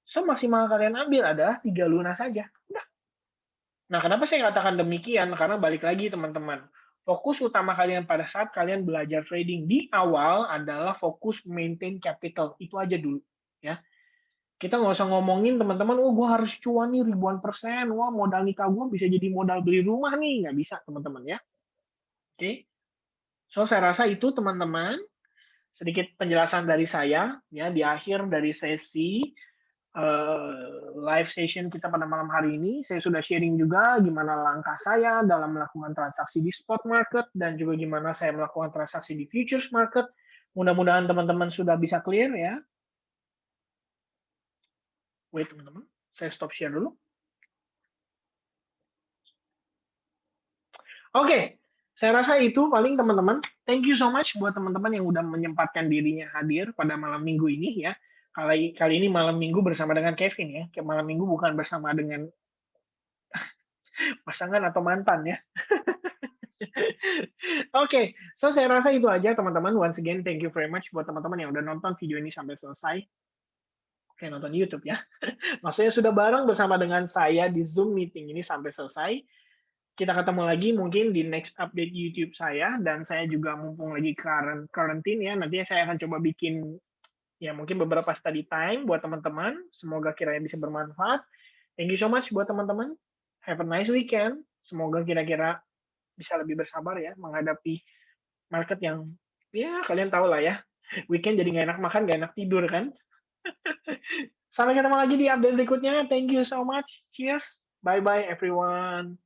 Speaker 1: So, maksimal kalian ambil adalah 3 Luna saja. Udah. Nah, kenapa saya katakan demikian? Karena balik lagi teman-teman, fokus utama kalian pada saat kalian belajar trading di awal adalah fokus maintain capital. Itu aja dulu. Ya, kita nggak usah ngomongin teman-teman, oh gue harus cuan nih ribuan persen, wah modal nikah gue bisa jadi modal beli rumah nih. Nggak bisa teman-teman ya. Oke? So, saya rasa itu teman-teman, sedikit penjelasan dari saya ya di akhir dari sesi live session kita pada malam hari ini. Saya sudah sharing juga gimana langkah saya dalam melakukan transaksi di spot market dan juga gimana saya melakukan transaksi di futures market. Mudah-mudahan teman-teman sudah bisa clear ya. Wait teman-teman, saya stop share dulu. Oke, saya rasa itu paling teman-teman. Thank you so much buat teman-teman yang udah menyempatkan dirinya hadir pada malam minggu ini ya. Kali ini malam minggu bersama dengan Kevin ya. Malam minggu bukan bersama dengan pasangan atau mantan ya. Oke, so saya rasa itu aja teman-teman. Once again, thank you very much buat teman-teman yang udah nonton video ini sampai selesai. Oke, nonton YouTube ya. Maksudnya sudah bareng bersama dengan saya di Zoom meeting ini sampai selesai. Kita ketemu lagi mungkin di next update YouTube saya, dan saya juga mumpung lagi quarantine ya, nanti saya akan coba bikin ya mungkin beberapa study time buat teman-teman. Semoga kiranya bisa bermanfaat. Thank you so much buat teman-teman. Have a nice weekend. Semoga kira-kira bisa lebih bersabar ya menghadapi market yang ya kalian tahu lah ya. Weekend jadi nggak enak makan, nggak enak tidur kan. Sampai ketemu lagi di update berikutnya. Thank you so much. Cheers. Bye-bye everyone.